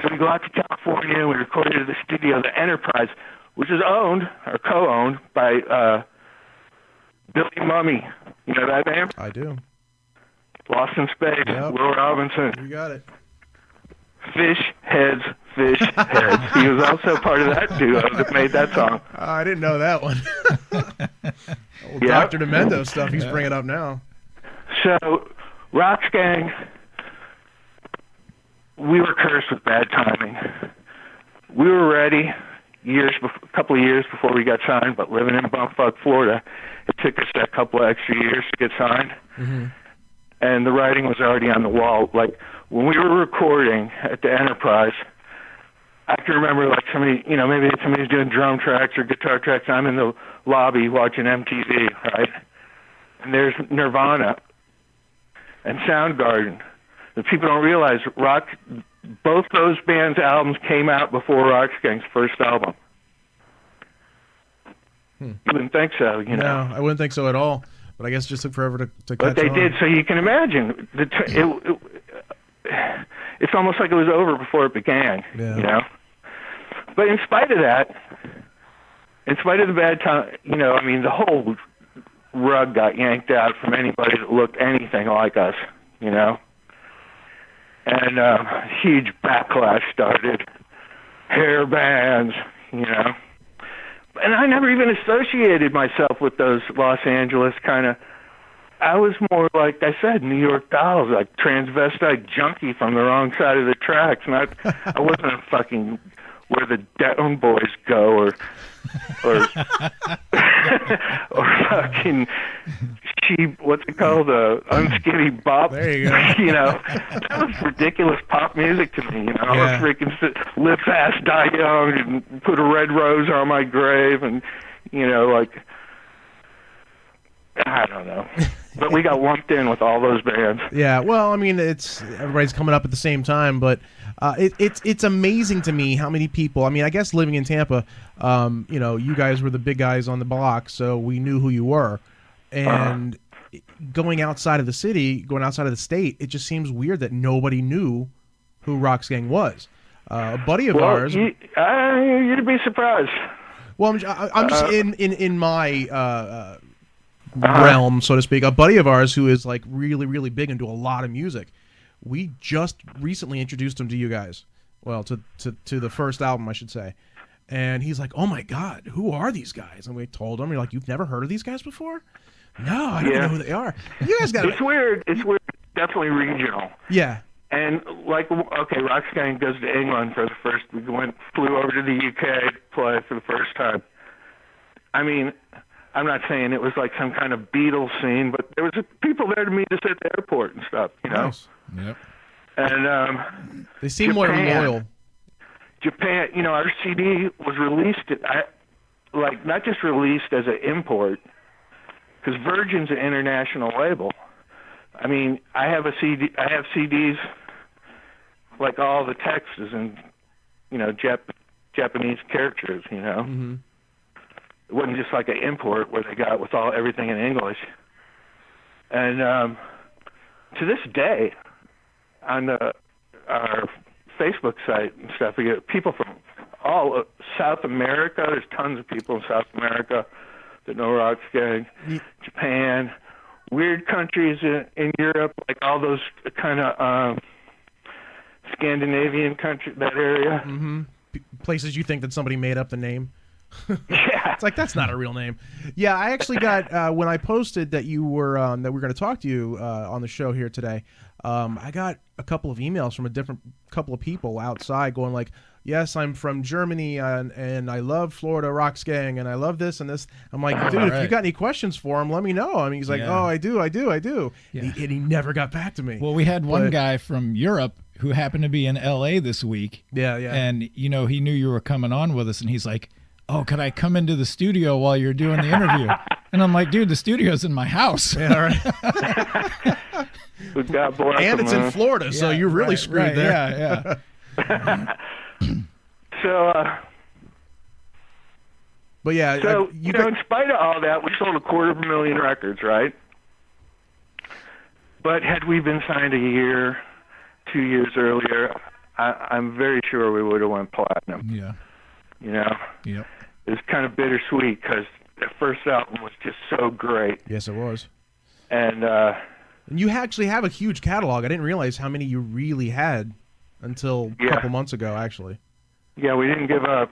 so we go out to California. We recorded at the studio, the Enterprise, which is owned or co-owned by Billy Mummy. You know that name? I do. Lost in Space. Yep. Will Robinson. You got it. Fish heads, fish heads. He was also part of that duo that made that song. I didn't know that one. Old Yeah. Dr. Demento stuff he's bringing up now. So, Roxx Gang, we were cursed with bad timing. We were ready a couple of years before we got signed, but living in bumfuck Florida, it took us a couple of extra years to get signed. Mm-hmm. And the writing was already on the wall. Like, when we were recording at the Enterprise, I can remember, like, somebody, you know, maybe somebody's doing drum tracks or guitar tracks. I'm in the lobby watching MTV, right? And there's Nirvana and Soundgarden. The people don't realize both those bands' albums came out before Roxx Gang's first album. You wouldn't think so, you know. No, I wouldn't think so at all. But I guess it just took forever to catch But they on. did, so you can imagine. It's almost like it was over before it began, Yeah. you know. But in spite of that, in spite of the bad time, you know, I mean, the whole rug got yanked out from anybody that looked anything like us, you know. And huge backlash started. Hair bands, you know. And I never even associated myself with those Los Angeles kind of. I was more like I said, New York Dolls, like transvestite junkie from the wrong side of the tracks. Not, I wasn't a fucking where the Down Boys go or or fucking cheap. What's it called? Unskinny Bop. There you go. You know, that was ridiculous pop music to me. You know, Yeah. I was freaking live fast, die young, and put a red rose on my grave, and you know, like I don't know. But we got lumped in with all those bands. Yeah, well, I mean, everybody's coming up at the same time, but it's amazing to me how many people. I mean, I guess living in Tampa, you know, you guys were the big guys on the block, so we knew who you were. And going outside of the city, going outside of the state, it just seems weird that nobody knew who Roxx Gang was. A buddy of ours. You'd be surprised. Well, I'm just in my realm, so to speak. A buddy of ours who is like really, really big into a lot of music. We just recently introduced him to you guys. Well, to the first album, I should say. And he's like, "Oh my God, who are these guys?" And we told him, "You're like, you've never heard of these guys before?" No, I don't know who they are. You guys got It's weird. It's weird. Definitely regional. Yeah. And like, okay, Roxx Gang goes to England for the first. We flew over to the UK to play for the first time. I mean, I'm not saying it was like some kind of Beatles scene, but there was people there to meet us at the airport and stuff, you know. Nice. Yep. And They seem more Japan. loyal. Japan, you know, our CD was released like not just released as an import, because Virgin's an international label. I mean, I have CDs, like all the text is in, you know, Japanese characters, you know. Mm-hmm. It wasn't just like an import where they got with everything in English. And to this day, on our Facebook site and stuff, we get people from all of South America. There's tons of people in South America that know Roxx Gang. Japan, weird countries in Europe, like all those kind of Scandinavian country, that area. Mm-hmm. Places you think that somebody made up the name. Yeah. It's like, that's not a real name. Yeah, I actually got, when I posted that you were, that we're going to talk to you on the show here today, I got a couple of emails from a different couple of people outside going like, yes, I'm from Germany, and I love Florida Roxx Gang, and I love this and this. I'm like, dude, if you got any questions for him, let me know. I mean, he's like, oh, I do. Yeah. And he never got back to me. Well, we had one guy from Europe who happened to be in L.A. this week. Yeah. And, he knew you were coming on with us, and he's like, oh, could I come into the studio while you're doing the interview? And I'm like, dude, the studio's in my house. Yeah, all right. God bless And them, it's in man. Florida, so you're really screwed there. Yeah. So, But yeah, in spite of all that, we sold 250,000 records, right? But had we been signed a year, 2 years earlier, I'm very sure we would have went platinum. Yeah. Yep. It was kind of bittersweet because the first album was just so great. Yes, it was. And And you actually have a huge catalog. I didn't realize how many you really had until a couple months ago, actually. yeah, we didn't give up.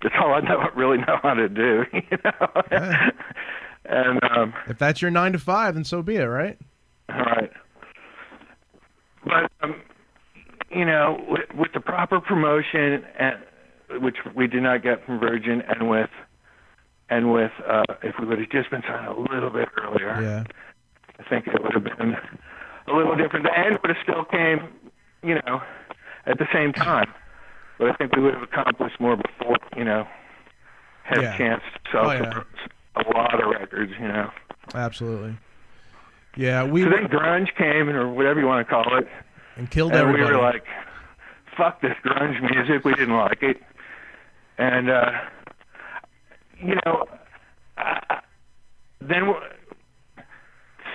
That's all I really know how to do. Yeah. And If that's your 9 to 5, then so be it, right? all right. But with the proper promotion, which we did not get from Virgin, and with if we would have just been signed a little bit earlier, Yeah. I think it would have been a little different. The end would have still came, at the same time. But I think we would have accomplished more before, had Yeah. a chance to sell a lot of records, Absolutely. Yeah, So then grunge came, or whatever you want to call it, and killed and everybody. we were like, fuck this grunge music. We didn't like it. And, then,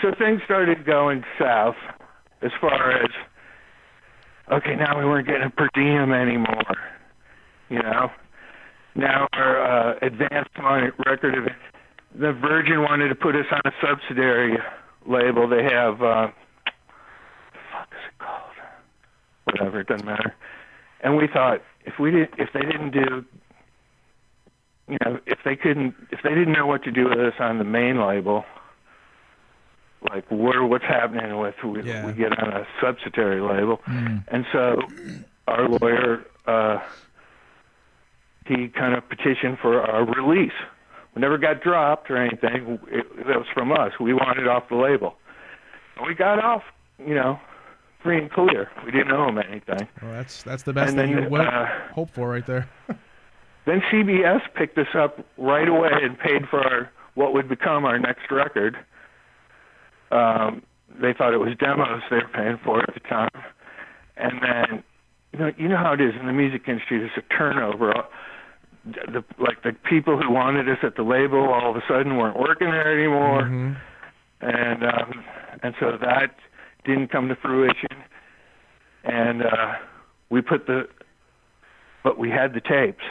so things started going south as far as, okay, now we weren't getting a per diem anymore, Now our advanced record of the Virgin wanted to put us on a subsidiary label. They have, what the fuck is it called? Whatever, it doesn't matter. And we thought if they didn't do, if they didn't know what to do with us on the main label, like what's happening with we get on a subsidiary label. And so our lawyer, he kind of petitioned for our release. We never got dropped or anything. That was from us. We wanted off the label. And we got off, free and clear. We didn't owe him anything. Well, that's the best And thing then, you hope for right there. Then CBS picked us up right away and paid for what would become our next record. They thought it was demos they were paying for at the time. And then, you know how it is in the music industry, there's a turnover. The people who wanted us at the label all of a sudden weren't working there anymore. Mm-hmm. And so that didn't come to fruition. And but we had the tapes.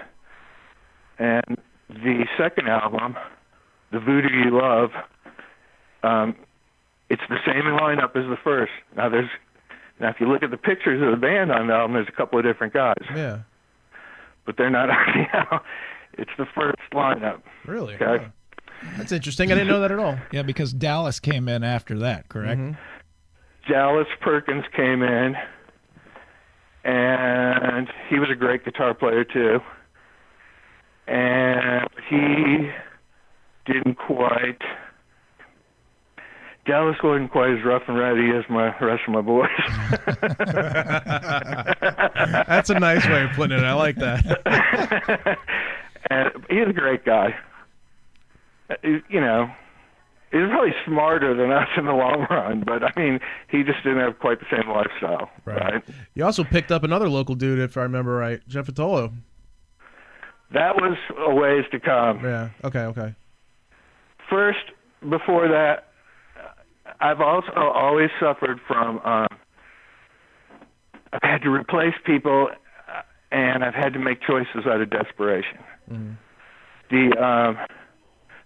And the second album, The Voodoo You Love, it's the same lineup as the first. Now if you look at the pictures of the band on the album, there's a couple of different guys. Yeah. But they're not it's the first lineup. Really? Okay. Oh. That's interesting. I didn't know that at all. Yeah, because Dallas came in after that, correct? Mm-hmm. Dallas Perkins came in, and he was a great guitar player too. And he didn't quite. Dallas wasn't quite as rough and ready as the rest of my boys. That's a nice way of putting it. I like that. And he's a great guy. He's probably smarter than us in the long run, but I mean, he just didn't have quite the same lifestyle, right? You also picked up another local dude, if I remember right, Jeff Attolo. That was a ways to come. Yeah. Okay. First, before that, I've also always suffered from. I've had to replace people, and I've had to make choices out of desperation.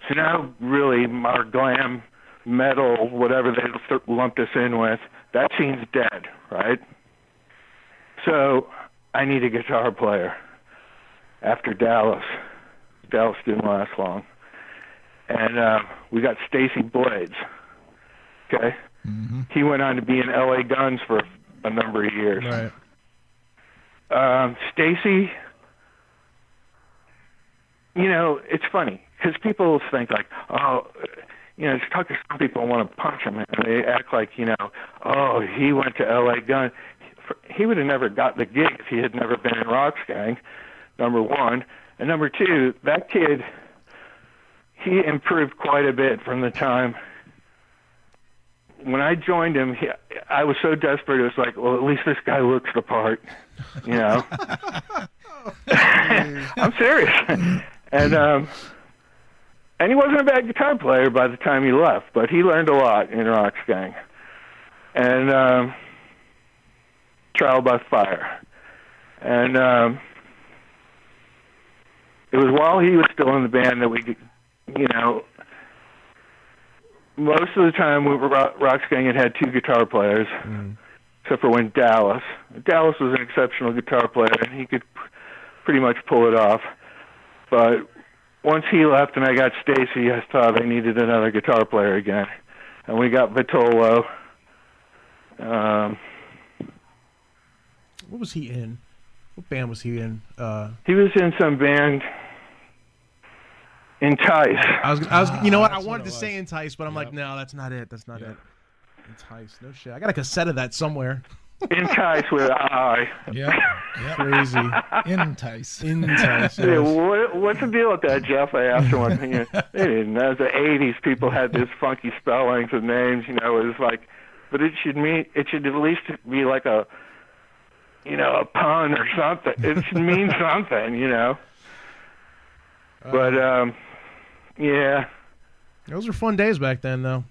So now, really, our glam, metal, whatever they lumped us in with, that scene's dead, right? So I need a guitar player. After Dallas didn't last long, and we got Stacy Blades. Okay, he went on to be in L.A.Guns for a number of years. Right. Stacy, you know, it's funny because people think like, oh, you know, talk to some people want to punch him, and they act like, you know, oh, he went to L.A.Guns. He would have never got the gig if he had never been in Roxx Gang. Number one. And number two, that kid, he improved quite a bit from the time when I joined him. I was so desperate, it was like, well, at least this guy looks the part, you know. I'm serious. And he wasn't a bad guitar player by the time he left, but he learned a lot in Roxx Gang. And Trial by Fire. And it was while he was still in the band that we, you know, most of the time Roxx Gang had two guitar players, except for when Dallas was an exceptional guitar player, and he could pretty much pull it off. But once he left and I got Stacy, I thought I needed another guitar player again. And we got Vitolo. What was he in? What band was he in? He was in some band, Entice. I was. You know what? I That's wanted what to it was. say Entice, but I'm like, no, that's not it. That's not Yeah. it. Entice. No shit. I got a cassette of that somewhere. Entice with an I. Yep. Crazy. Entice. Entice. Yeah, Yes. what's the deal with that, Jeff? I asked him one thing. You know, they didn't know. The 80s, people had this funky spellings of names, you know, it was like, but it should at least be like a, you know, a pun or something. It should mean something, you know. But, yeah. Those were fun days back then, though.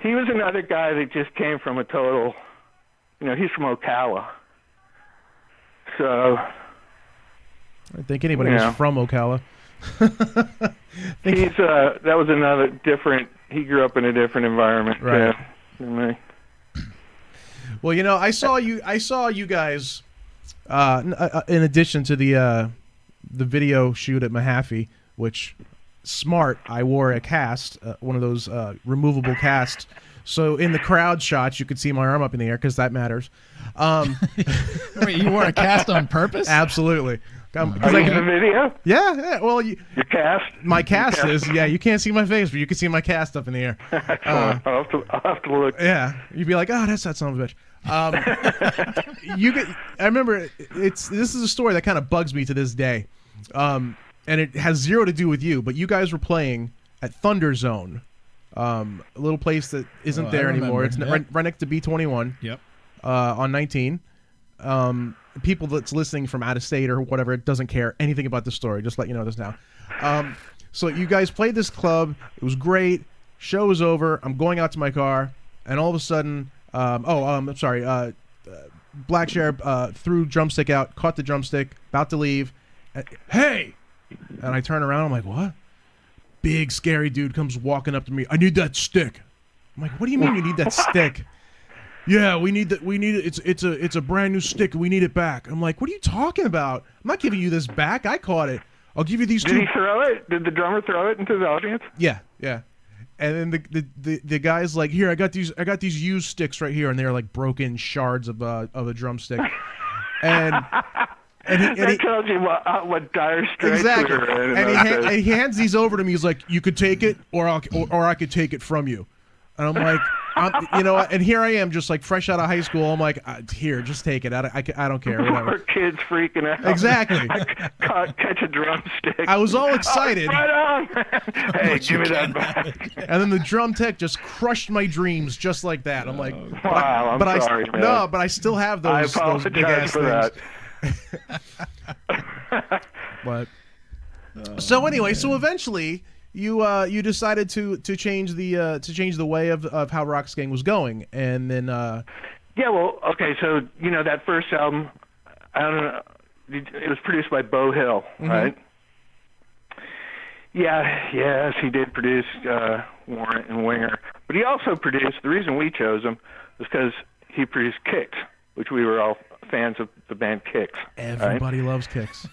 He was another guy that just came from a total, you know, he's from Ocala. So, I think anybody Yeah. was from Ocala. he's, that was another different, he grew up in a different environment, Right. than me. Well, you know, I saw you guys. In addition to the video shoot at Mahaffey, which smart, I wore a cast, one of those removable casts. So in the crowd shots, you could see my arm up in the air because that matters. Wait, you wore a cast on purpose? Absolutely. Are you in the video? Oh, Well, Your cast? my cast is you can't see my face, but you can see my cast up in the air. I'll have to look. Yeah, you'd be like, oh, that's that son of a bitch. I remember this is a story that kind of bugs me to this day, and it has zero to do with you. But you guys were playing at Thunder Zone, a little place that isn't I there anymore. remember. It's Yep. right next to B21. Yep. On 19. People that's listening from out of state or whatever, it doesn't care anything about the story. Just let you know this now. So you guys played this club. It was great. Show was over. I'm going out to my car, and all of a sudden, I'm sorry. Black Sheriff threw drumstick out, caught the drumstick, about to leave. Hey! And I turn around. I'm like, what? Big scary dude comes walking up to me. I need that stick. I'm like, what do you mean you need that stick? Yeah, we need it. It's a brand new stick. We need it back. I'm like, what are you talking about? I'm not giving you this back. I caught it. I'll give you these Did two. he throw it? Did the drummer throw it into the audience? Yeah. And then the guy's like, here, I got these used sticks right here, and they're like broken shards of a drumstick. And That tells you what dire straits exactly. we were in. And he hands these over to me. He's like, you could take it, or I could take it from you. And I'm like, And here I am, just like fresh out of high school. I'm like, here, just take it. I don't care. Whatever. Our kids freaking out. Exactly. Catch a drumstick. I was all excited. Right on. Hey, give me that back. And then the drum tech just crushed my dreams just like that. I'm like, Wow, I'm sorry, man. No, but I still have those big ass for that. things. But so anyway, so eventually you decided to change the way of how Roxx Gang was going, and then Yeah, well, okay, so that first album, I don't know, it was produced by Bo Hill, right? Yeah, yes, he did produce Warrant and Winger, but he also produced. The reason we chose him was because he produced Kicks, which we were all fans of the band Kicks. Everybody loves Kicks.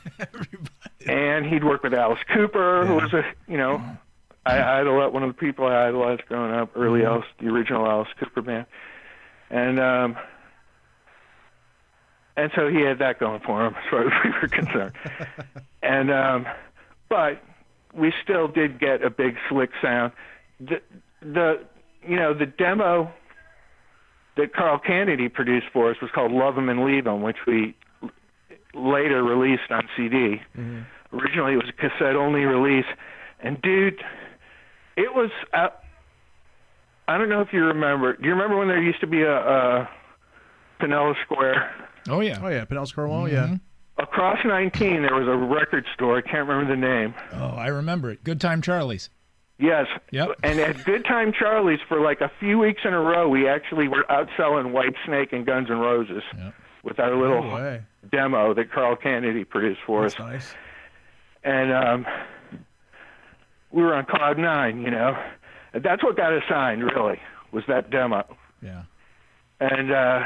And he'd worked with Alice Cooper, who was one of the people I idolized growing up, early Alice, the original Alice Cooper band. And so he had that going for him as far as we were concerned. And but we still did get a big slick sound. The demo that Carl Kennedy produced for us was called Love 'Em and Leave 'Em, which we later released on CD. Originally, it was a cassette-only release. And, dude, it was... I don't know if you remember. Do you remember when there used to be a Pinella Square? Oh, yeah. Pinella Square Wall, yeah. Across 19, there was a record store. I can't remember the name. Oh, I remember it. Good Time Charlie's. Yes. Yep. And at Good Time Charlie's, for like a few weeks in a row, we actually were outselling Whitesnake and Guns N' Roses with our little demo that Carl Kennedy produced for us. That's nice. And we were on cloud nine, And that's what got us signed, really, was that demo. Yeah. And a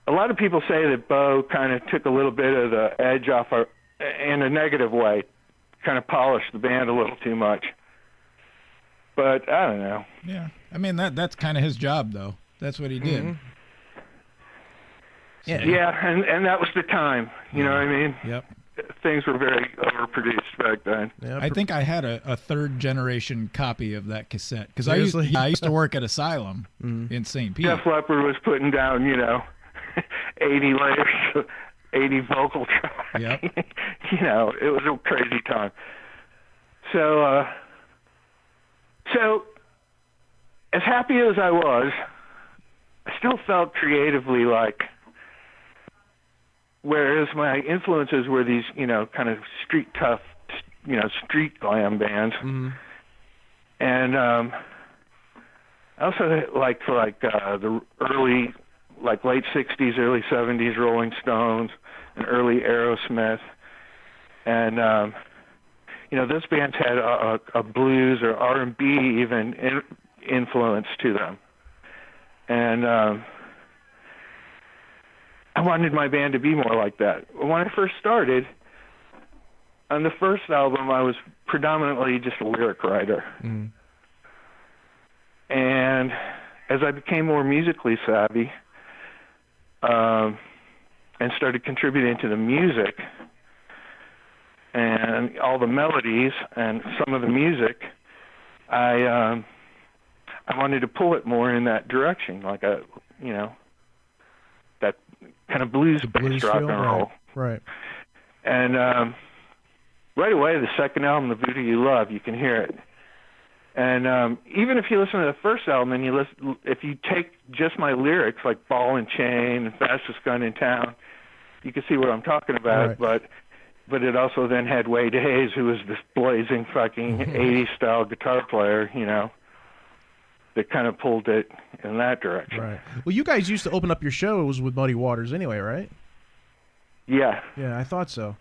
lot of people say that Bo kind of took a little bit of the edge off in a negative way, kind of polished the band a little too much. But I don't know. Yeah. I mean, that's kind of his job, though. That's what he did. Yeah, and that was the time. You know what I mean? Yep. Things were very overproduced back then. Yeah, I think I had a third-generation copy of that cassette. Because I Seriously? used to work at Asylum in St. Pete. Def Leppard was putting down, 80 layers, 80 vocal tracks. Yep. It was a crazy time. So as happy as I was, I still felt creatively like, whereas my influences were these, kind of street tough, street glam bands. And I also liked the early, late 60s, early 70s Rolling Stones and early Aerosmith. And, those bands had a blues or R&B even influence to them. And I wanted my band to be more like that. When I first started, on the first album, I was predominantly just a lyric writer. And as I became more musically savvy and started contributing to the music and all the melodies and some of the music, I wanted to pull it more in that direction, like that kind of blues-based rock and roll. Right. And right away, the second album, The Voodoo You Love, you can hear it. And even if you listen to the first album and if you take just my lyrics, like Ball and Chain and Fastest Gun in Town, you can see what I'm talking about. Right. But it also then had Wade Hayes, who was this blazing fucking 80s style guitar player, that kind of pulled it in that direction. Right. Well, you guys used to open up your shows with Muddy Waters anyway, right? Yeah. Yeah, I thought so.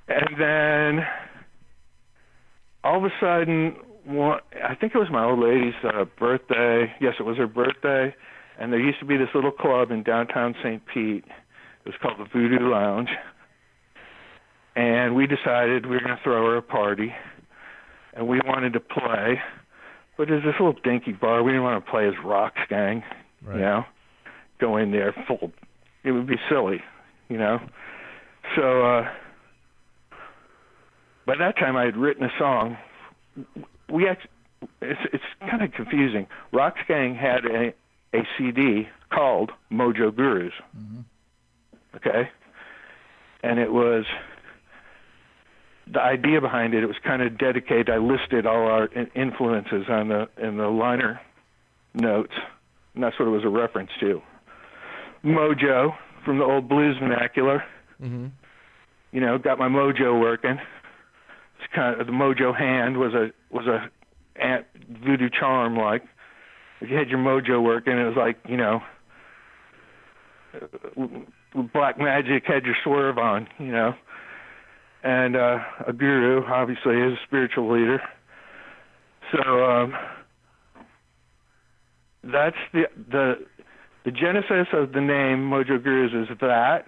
And then all of a sudden, I think it was my old lady's birthday. Yes, it was her birthday. And there used to be this little club in downtown St. Pete. It was called the Voodoo Lounge. And we decided we were going to throw her a party. And we wanted to play. But there's this little dinky bar. We didn't want to play as Roxx Gang, go in there full. It would be silly, So by that time, I had written a song. it's kind of confusing. Roxx Gang had a CD called Mojo Gurus. Okay, and it was the idea behind it. It was kind of dedicated. I listed all our influences in the liner notes, and that's what it was a reference to. Mojo from the old blues vernacular. You know, got my mojo working. It's kind of the mojo hand was a voodoo charm, like if you had your mojo working, it was like, you know, black magic had your swerve on, you know. And a guru obviously is a spiritual leader. So that's the genesis of the name Mojo Gurus is that.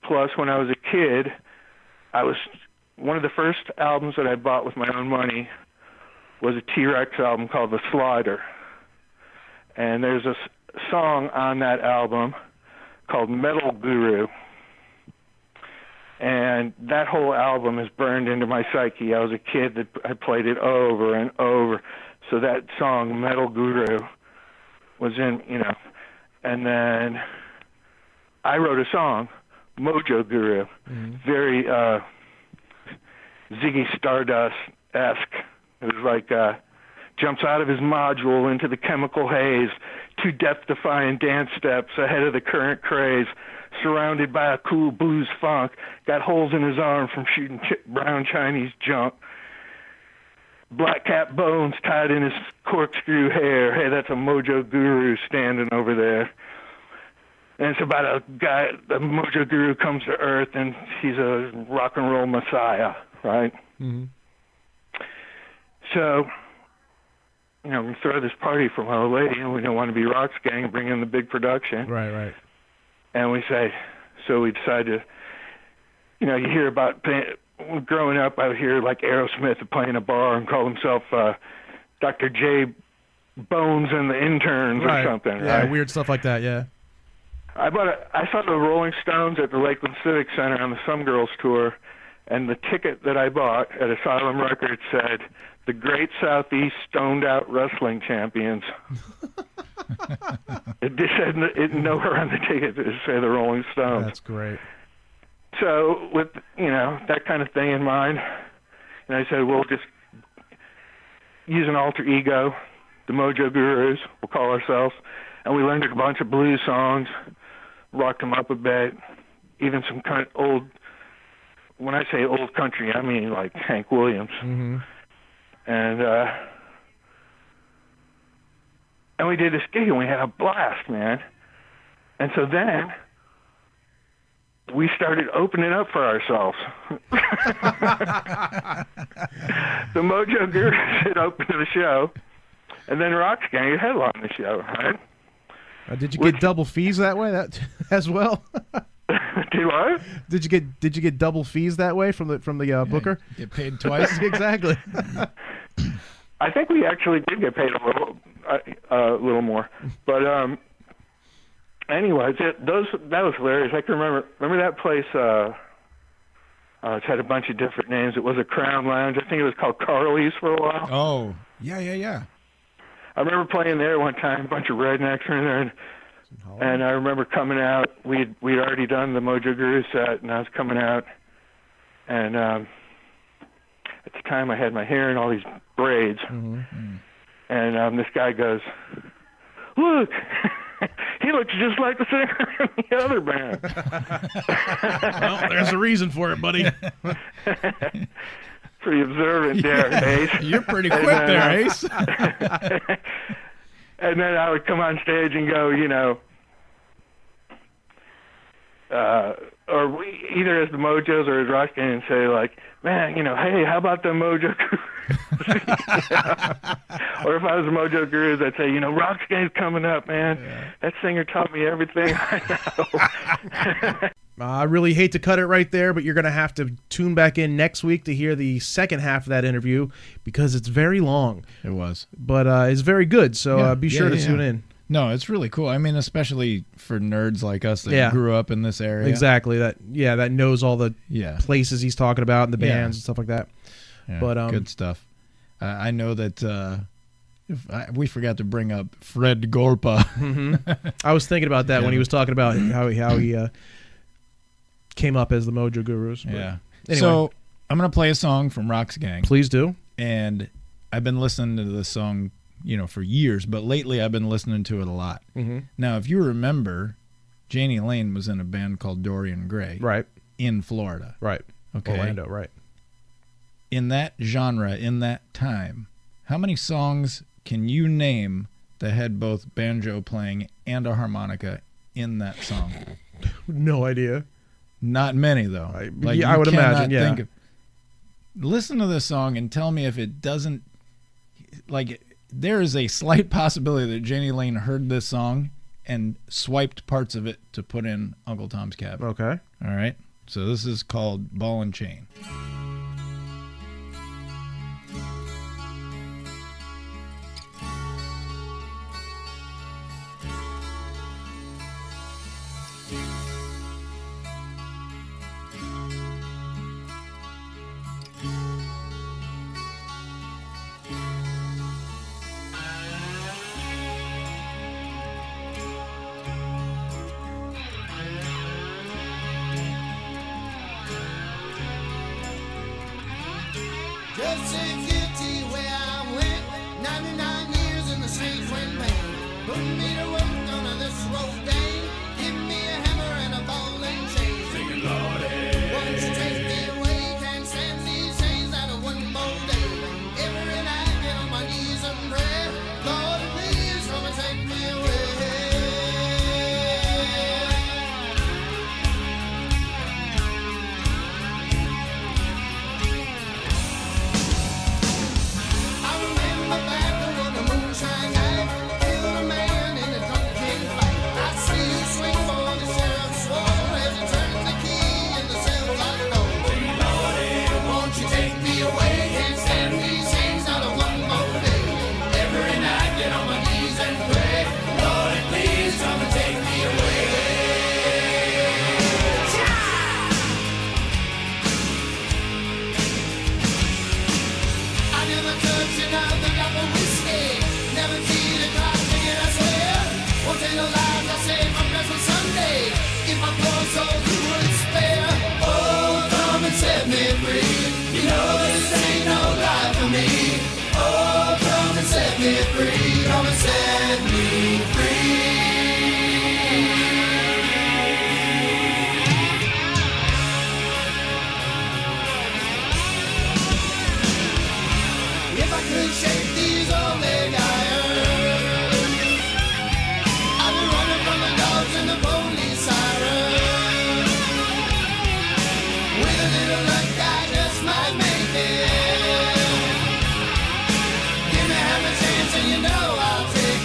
Plus, when I was a kid, one of the first albums that I bought with my own money was a T-Rex album called The Slider. And there's a song on that album called Metal Guru. And that whole album is burned into my psyche. I was a kid that I played it over and over. So that song, Metal Guru, was in, you know. And then I wrote a song, Mojo Guru, very Ziggy Stardust-esque. It was like jumps out of his module into the chemical haze, two death-defying dance steps ahead of the current craze, surrounded by a cool blues funk, got holes in his arm from shooting brown Chinese junk, black cat bones tied in his corkscrew hair. Hey, that's a Mojo Guru standing over there. And it's about a guy, the Mojo Guru comes to Earth, and he's a rock and roll messiah, right? So, you know, we throw this party for my old lady, and we don't want to be Roxx Gang and bring in the big production. Right. And we say, so we decide to, you know, you hear about, growing up, I would hear like Aerosmith would play in a bar and call himself Dr. J. Bones and the Interns or something, yeah, right? Weird stuff like that, yeah. I saw the Rolling Stones at the Lakeland Civic Center on the Some Girls tour, and the ticket that I bought at Asylum Records said, "The Great Southeast Stoned Out Wrestling Champions." It said nowhere on the ticket did it say the Rolling Stones. That's great. So with, you know, that kind of thing in mind, and I said, we'll just use an alter ego, the Mojo Gurus, we'll call ourselves, and we learned a bunch of blues songs, rocked them up a bit, even some kind of old, when I say old country, I mean like Hank Williams. And we did this gig, and we had a blast, man. And so then we started opening up for ourselves. The Mojo Gurus had opened the show, and then Roxx Gang had headlined the show, right? Did you get double fees that way? That as well? Do what? Did you get double fees that way from the booker? Get paid twice. Exactly. I think we actually did get paid a little more, but anyways, that was hilarious. I can remember that place. It's had a bunch of different names. It was a Crown Lounge. I think it was called Carly's for a while. Oh, yeah. I remember playing there one time. A bunch of rednecks were in there, and I remember coming out. We'd already done the Mojo Guru set, and I was coming out, and at the time I had my hair in all these braids, and this guy goes, "Look, he looks just like the singer in the other band." Well, there's a reason for it, buddy. Pretty observant there, Ace. You're pretty quick there, Ace. And then I would come on stage and go, you know, or either as the Mojos or as Roxx Gang and say, like, man, you know, hey, how about the Mojo Gurus? Or if I was the Mojo Gurus, I'd say, you know, Roxx Gang's coming up, man. Yeah. That singer taught me everything I know. I really hate to cut it right there, but you're going to have to tune back in next week to hear the second half of that interview because it's very long. It was. But it's very good, so be sure to tune in. No, it's really cool. I mean, especially for nerds like us that grew up in this area. Exactly. That knows all the places he's talking about and the bands and stuff like that. Yeah, but good stuff. I know that We forgot to bring up Fred Gorpa. I was thinking about that when he was talking about how he came up as the Mojo Gurus. But Yeah. Anyway, So I'm gonna play a song from Roxx Gang, please do. and I've been listening to this song, for years, but lately I've been listening to it a lot. Mm-hmm. Now, if you remember, Janie Lane was in a band called Dorian Gray, Right. in Florida. Right. Okay. Orlando. Right. In that genre, in that time, how many songs can you name that had both banjo playing and a harmonica in that song? No idea. Not many, though. I would imagine. Yeah. Listen to this song and tell me if it doesn't. There is a slight possibility that Janie Lane heard this song and swiped parts of it to put in Uncle Tom's Cabin. Okay. All right. So this is called Ball and Chain. Just say guilty where I went. 99 years in the streets when pain. Put me to work on this road game. Give me a hammer and a ball and chain. Singing Lordy. Won't you take me away? Can't stand these chains out of one more day. Every night get on my knees and pray. Lord, please come and take me away. I remember back when the moonshine night killed a man in a drunken fight. I see you swing for the sheriff's sword as he turns the key in the cell lock door. Lordy, won't you take me away? Can't stand these chains not a one more day. Every night get on my knees and pray. Lordy, please come and take me away. I never touch another drop of whiskey. Never cheat a clock ticket, I swear. Won't tell no lies, I say from Christmas Sunday. If my poor soul you would spare. Oh, come and set me free. You know this ain't no life for me. Oh, come and set me free. Come and set me free. If I could shake these old leg irons, I'd be running from the dogs and the police siren. With a little luck, I just might make it. Give me half a chance and you know I'll take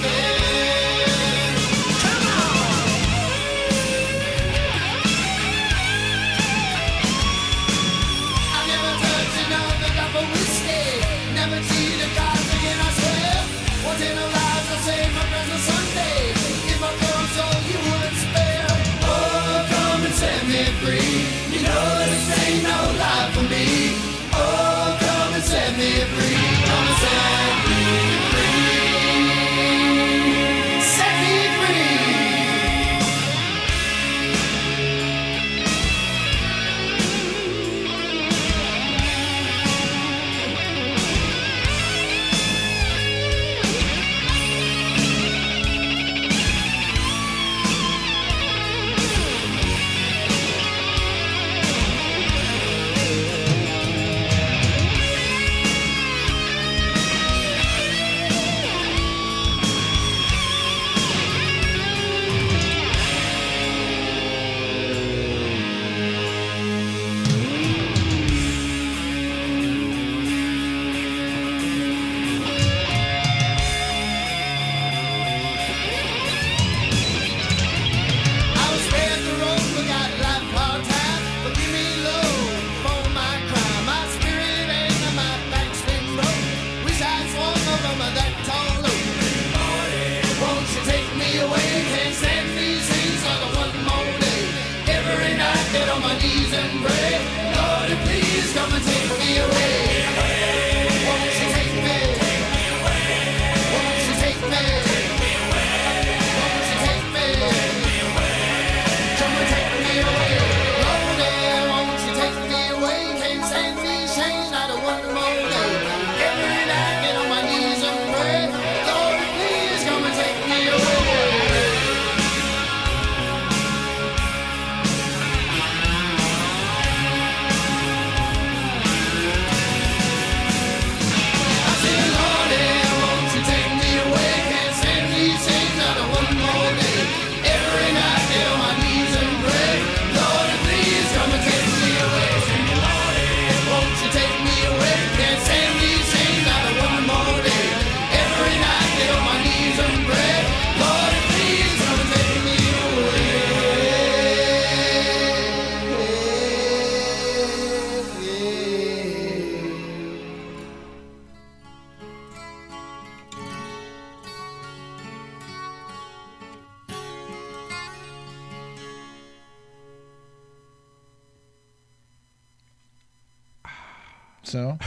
so.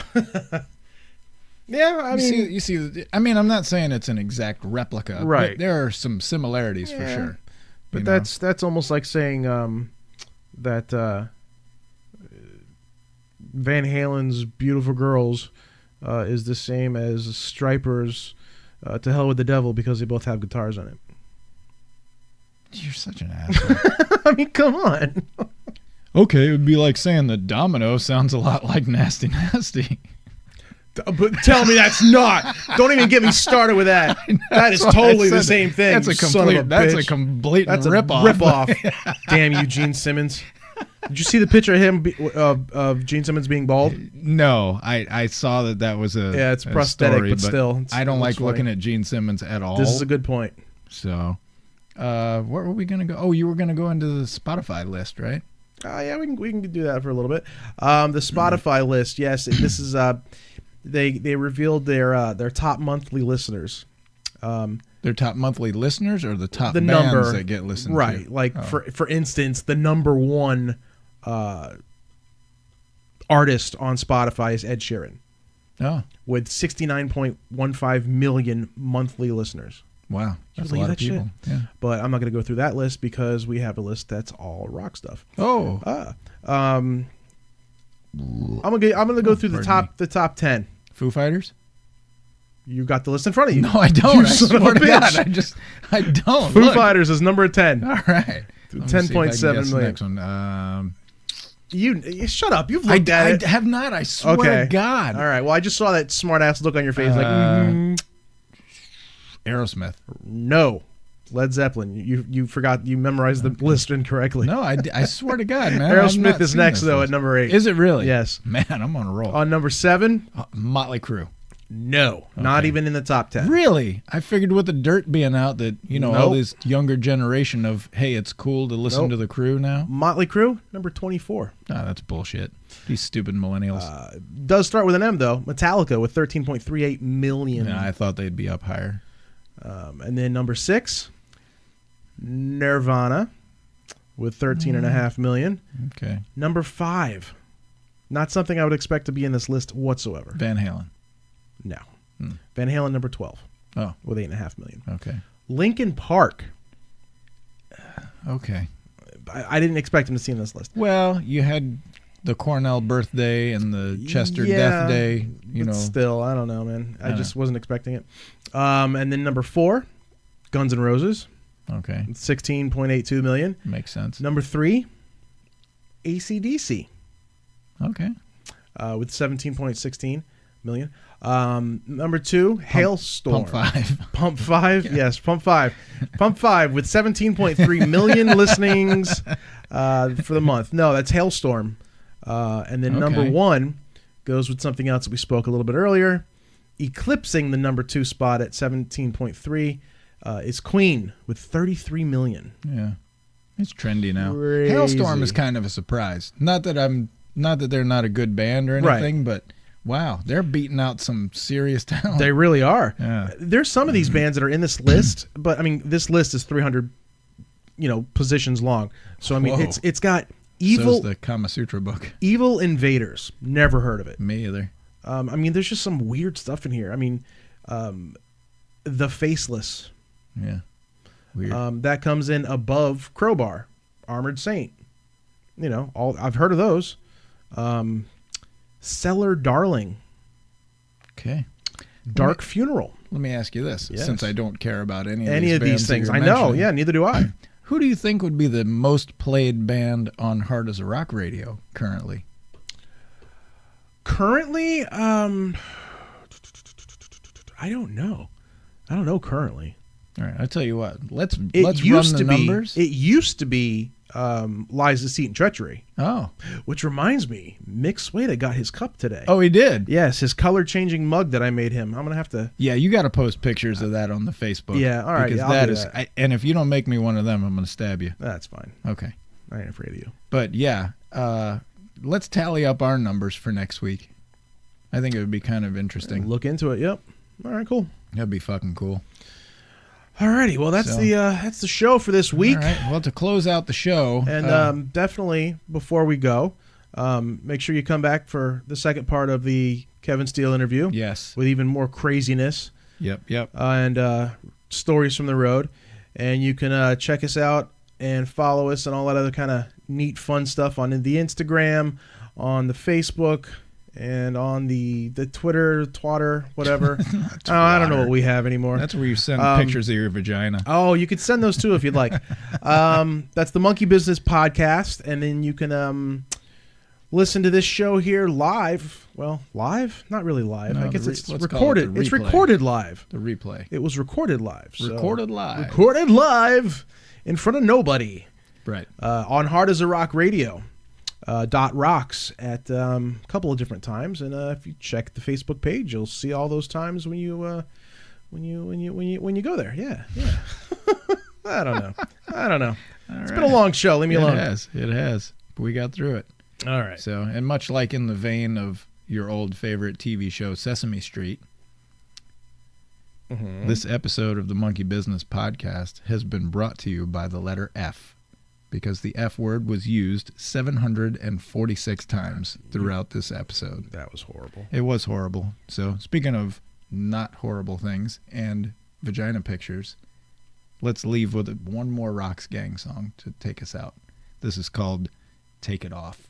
Yeah, I mean, You see. I mean, I'm not saying it's an exact replica, Right. But there are some similarities for sure. but you know? that's almost like saying that Van Halen's "Beautiful Girls" is the same as Stryper's "To Hell with the Devil" because they both have guitars on it. You're such an asshole. I mean, come on. Okay, it would be like saying that Domino sounds a lot like Nasty Nasty. But tell me that's not. Don't even get me started with that. That is totally the same thing. That's a son of complete. That's a bitch. complete That's a rip-off. rip-off. Damn you, Gene Simmons. Did you see the picture of him of Gene Simmons being bald? No, I saw that was a Yeah, it's a prosthetic, story, but still, I don't it's like funny. looking at Gene Simmons at all. This is a good point. So, where were we gonna go? Oh, you were gonna go into the Spotify list, right? Yeah, we can do that for a little bit. The Spotify list, yes. This is they revealed their top monthly listeners. Their top monthly listeners or the top The bands number that get listened right. to? Like for instance, the number one artist on Spotify is Ed Sheeran Oh, with 69.15 million monthly listeners. wow. That's a believe lot of that shit? people. Yeah. But I'm not going to go through that list because we have a list that's all rock stuff. Oh, I'm gonna go through pardon the top 10. Foo Fighters? You got the list in front of you. No, I don't. You I son of swear a to God, bitch. I don't. Foo Look. Fighters is number 10. All right. 10.7 million. Next one. You shut up. You've I looked at it. have not. I swear to God. All right. Well, I just saw that smart ass look on your face. Aerosmith. No. Led Zeppelin. You forgot. You memorized the list incorrectly. No, I swear to God, man. I've Aerosmith not is seen next this though list. at number 8. Is it really? Yes. Man, I'm on a roll. On number 7. Motley Crue. No. Not even in the top 10. Really? I figured with the dirt being out that, all Nope. this younger generation of, hey, it's cool to listen Nope. to the Crew now. Motley Crue, number 24. No, that's bullshit. These stupid millennials. Does start with an M though. Metallica with 13.38 million. Yeah, I thought they'd be up higher. And then number 6, Nirvana with 13.5 million. Okay. Number 5, not something I would expect to be in this list whatsoever. Van Halen. No. Van Halen, number 12 Oh, with 8.5 million. okay. Linkin Park. Okay. I didn't expect him to see in this list. Well, you had the Cornell birthday and the Chester Yeah, death day, but still, I don't know, man. I just wasn't expecting it. And then number 4, Guns N' Roses, Okay. 16.82 million. Makes sense. Number 3, AC/DC, Okay. with 17.16 million. Number 2, Hailstorm. Pump 5. Pump 5, yes, Pump 5. Pump 5 with 17.3 million listenings for the month. No, that's Hailstorm. And then number Okay. 1 goes with something else that we spoke a little bit earlier. Eclipsing the number 2 spot at 17.3 is Queen with 33 million. Yeah. It's trendy now. Crazy. Hailstorm is kind of a surprise. Not that they're not a good band or Right. anything, but wow, they're beating out some serious talent. They really are. Yeah. There's some of these bands that are in this list, but I mean, this list is 300, positions long. So I mean, Whoa. it's got So's evil the Kama Sutra book. Evil Invaders. Never heard of it. Me either. I mean, there's just some weird stuff in here. I mean, The Faceless. Yeah. Weird. That comes in above Crowbar, Armored Saint. I've heard of those. Cellar Darling, Okay. Dark Funeral. Let me ask you this, Yes. since I don't care about any Of bands these that things. you're I know. mentioning. Yeah, neither do I. Who do you think would be the most played band on Hard as a Rock radio currently? Currently, I don't know. I don't know currently. All right, I'll tell you what. Let's It run used the to be. numbers. It used to be Lies, Deceit, and Treachery. Oh. Which reminds me, Mick Sueda got his cup today. Oh, he did? Yes, his color-changing mug that I made him. I'm going to have to... Yeah, you got to post pictures of that on the Facebook. Yeah, all right, Because I'll that do is, that. and if you don't make me one of them, I'm going to stab you. That's fine. Okay. I ain't afraid of you. But yeah, let's tally up our numbers for next week. I think it would be kind of interesting. Look into it. Yep. All right, cool. That'd be fucking cool. Alrighty, well that's So- that's the show for this week. All right. Well, to close out the show, And definitely before we go, Make sure you come back for the second part of the Kevin Steele interview. Yes. With even more craziness. Yep. And stories from the road. And you can check us out and follow us and all that other kind of neat, fun stuff on the Instagram, on the Facebook, and on the Twitter, Twatter, whatever. I don't know what we have anymore. That's where you send pictures of your vagina. Oh, you could send those too if you'd like. That's the Monkey Business Podcast, and then you can listen to this show here live. Well, live? Not really live. No, I guess let's it's call it recorded. the It's replay. recorded live. The replay. It was recorded live. So. Recorded live. Recorded live in front of nobody. Right. On Hard as a Rock Radio. .rocks at a couple of different times, and if you check the Facebook page, you'll see all those times when you go there. Yeah. I don't know. It's been a long show. Leave me alone. It has. But we got through it. All right. So, and much like in the vein of your old favorite TV show, Sesame Street, this episode of the Monkey Business Podcast has been brought to you by the letter F, because the F word was used 746 times throughout this episode. That was horrible. It was horrible. So, speaking of not horrible things and vagina pictures, let's leave with one more Roxx Gang song to take us out. This is called Take It Off.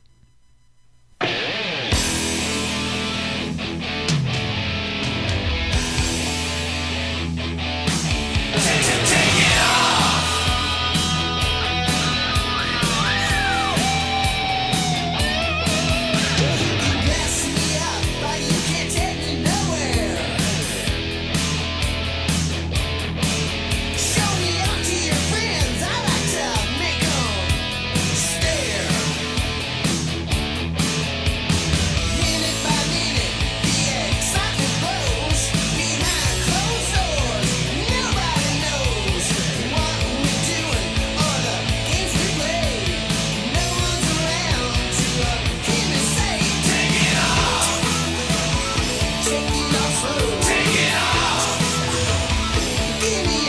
Give me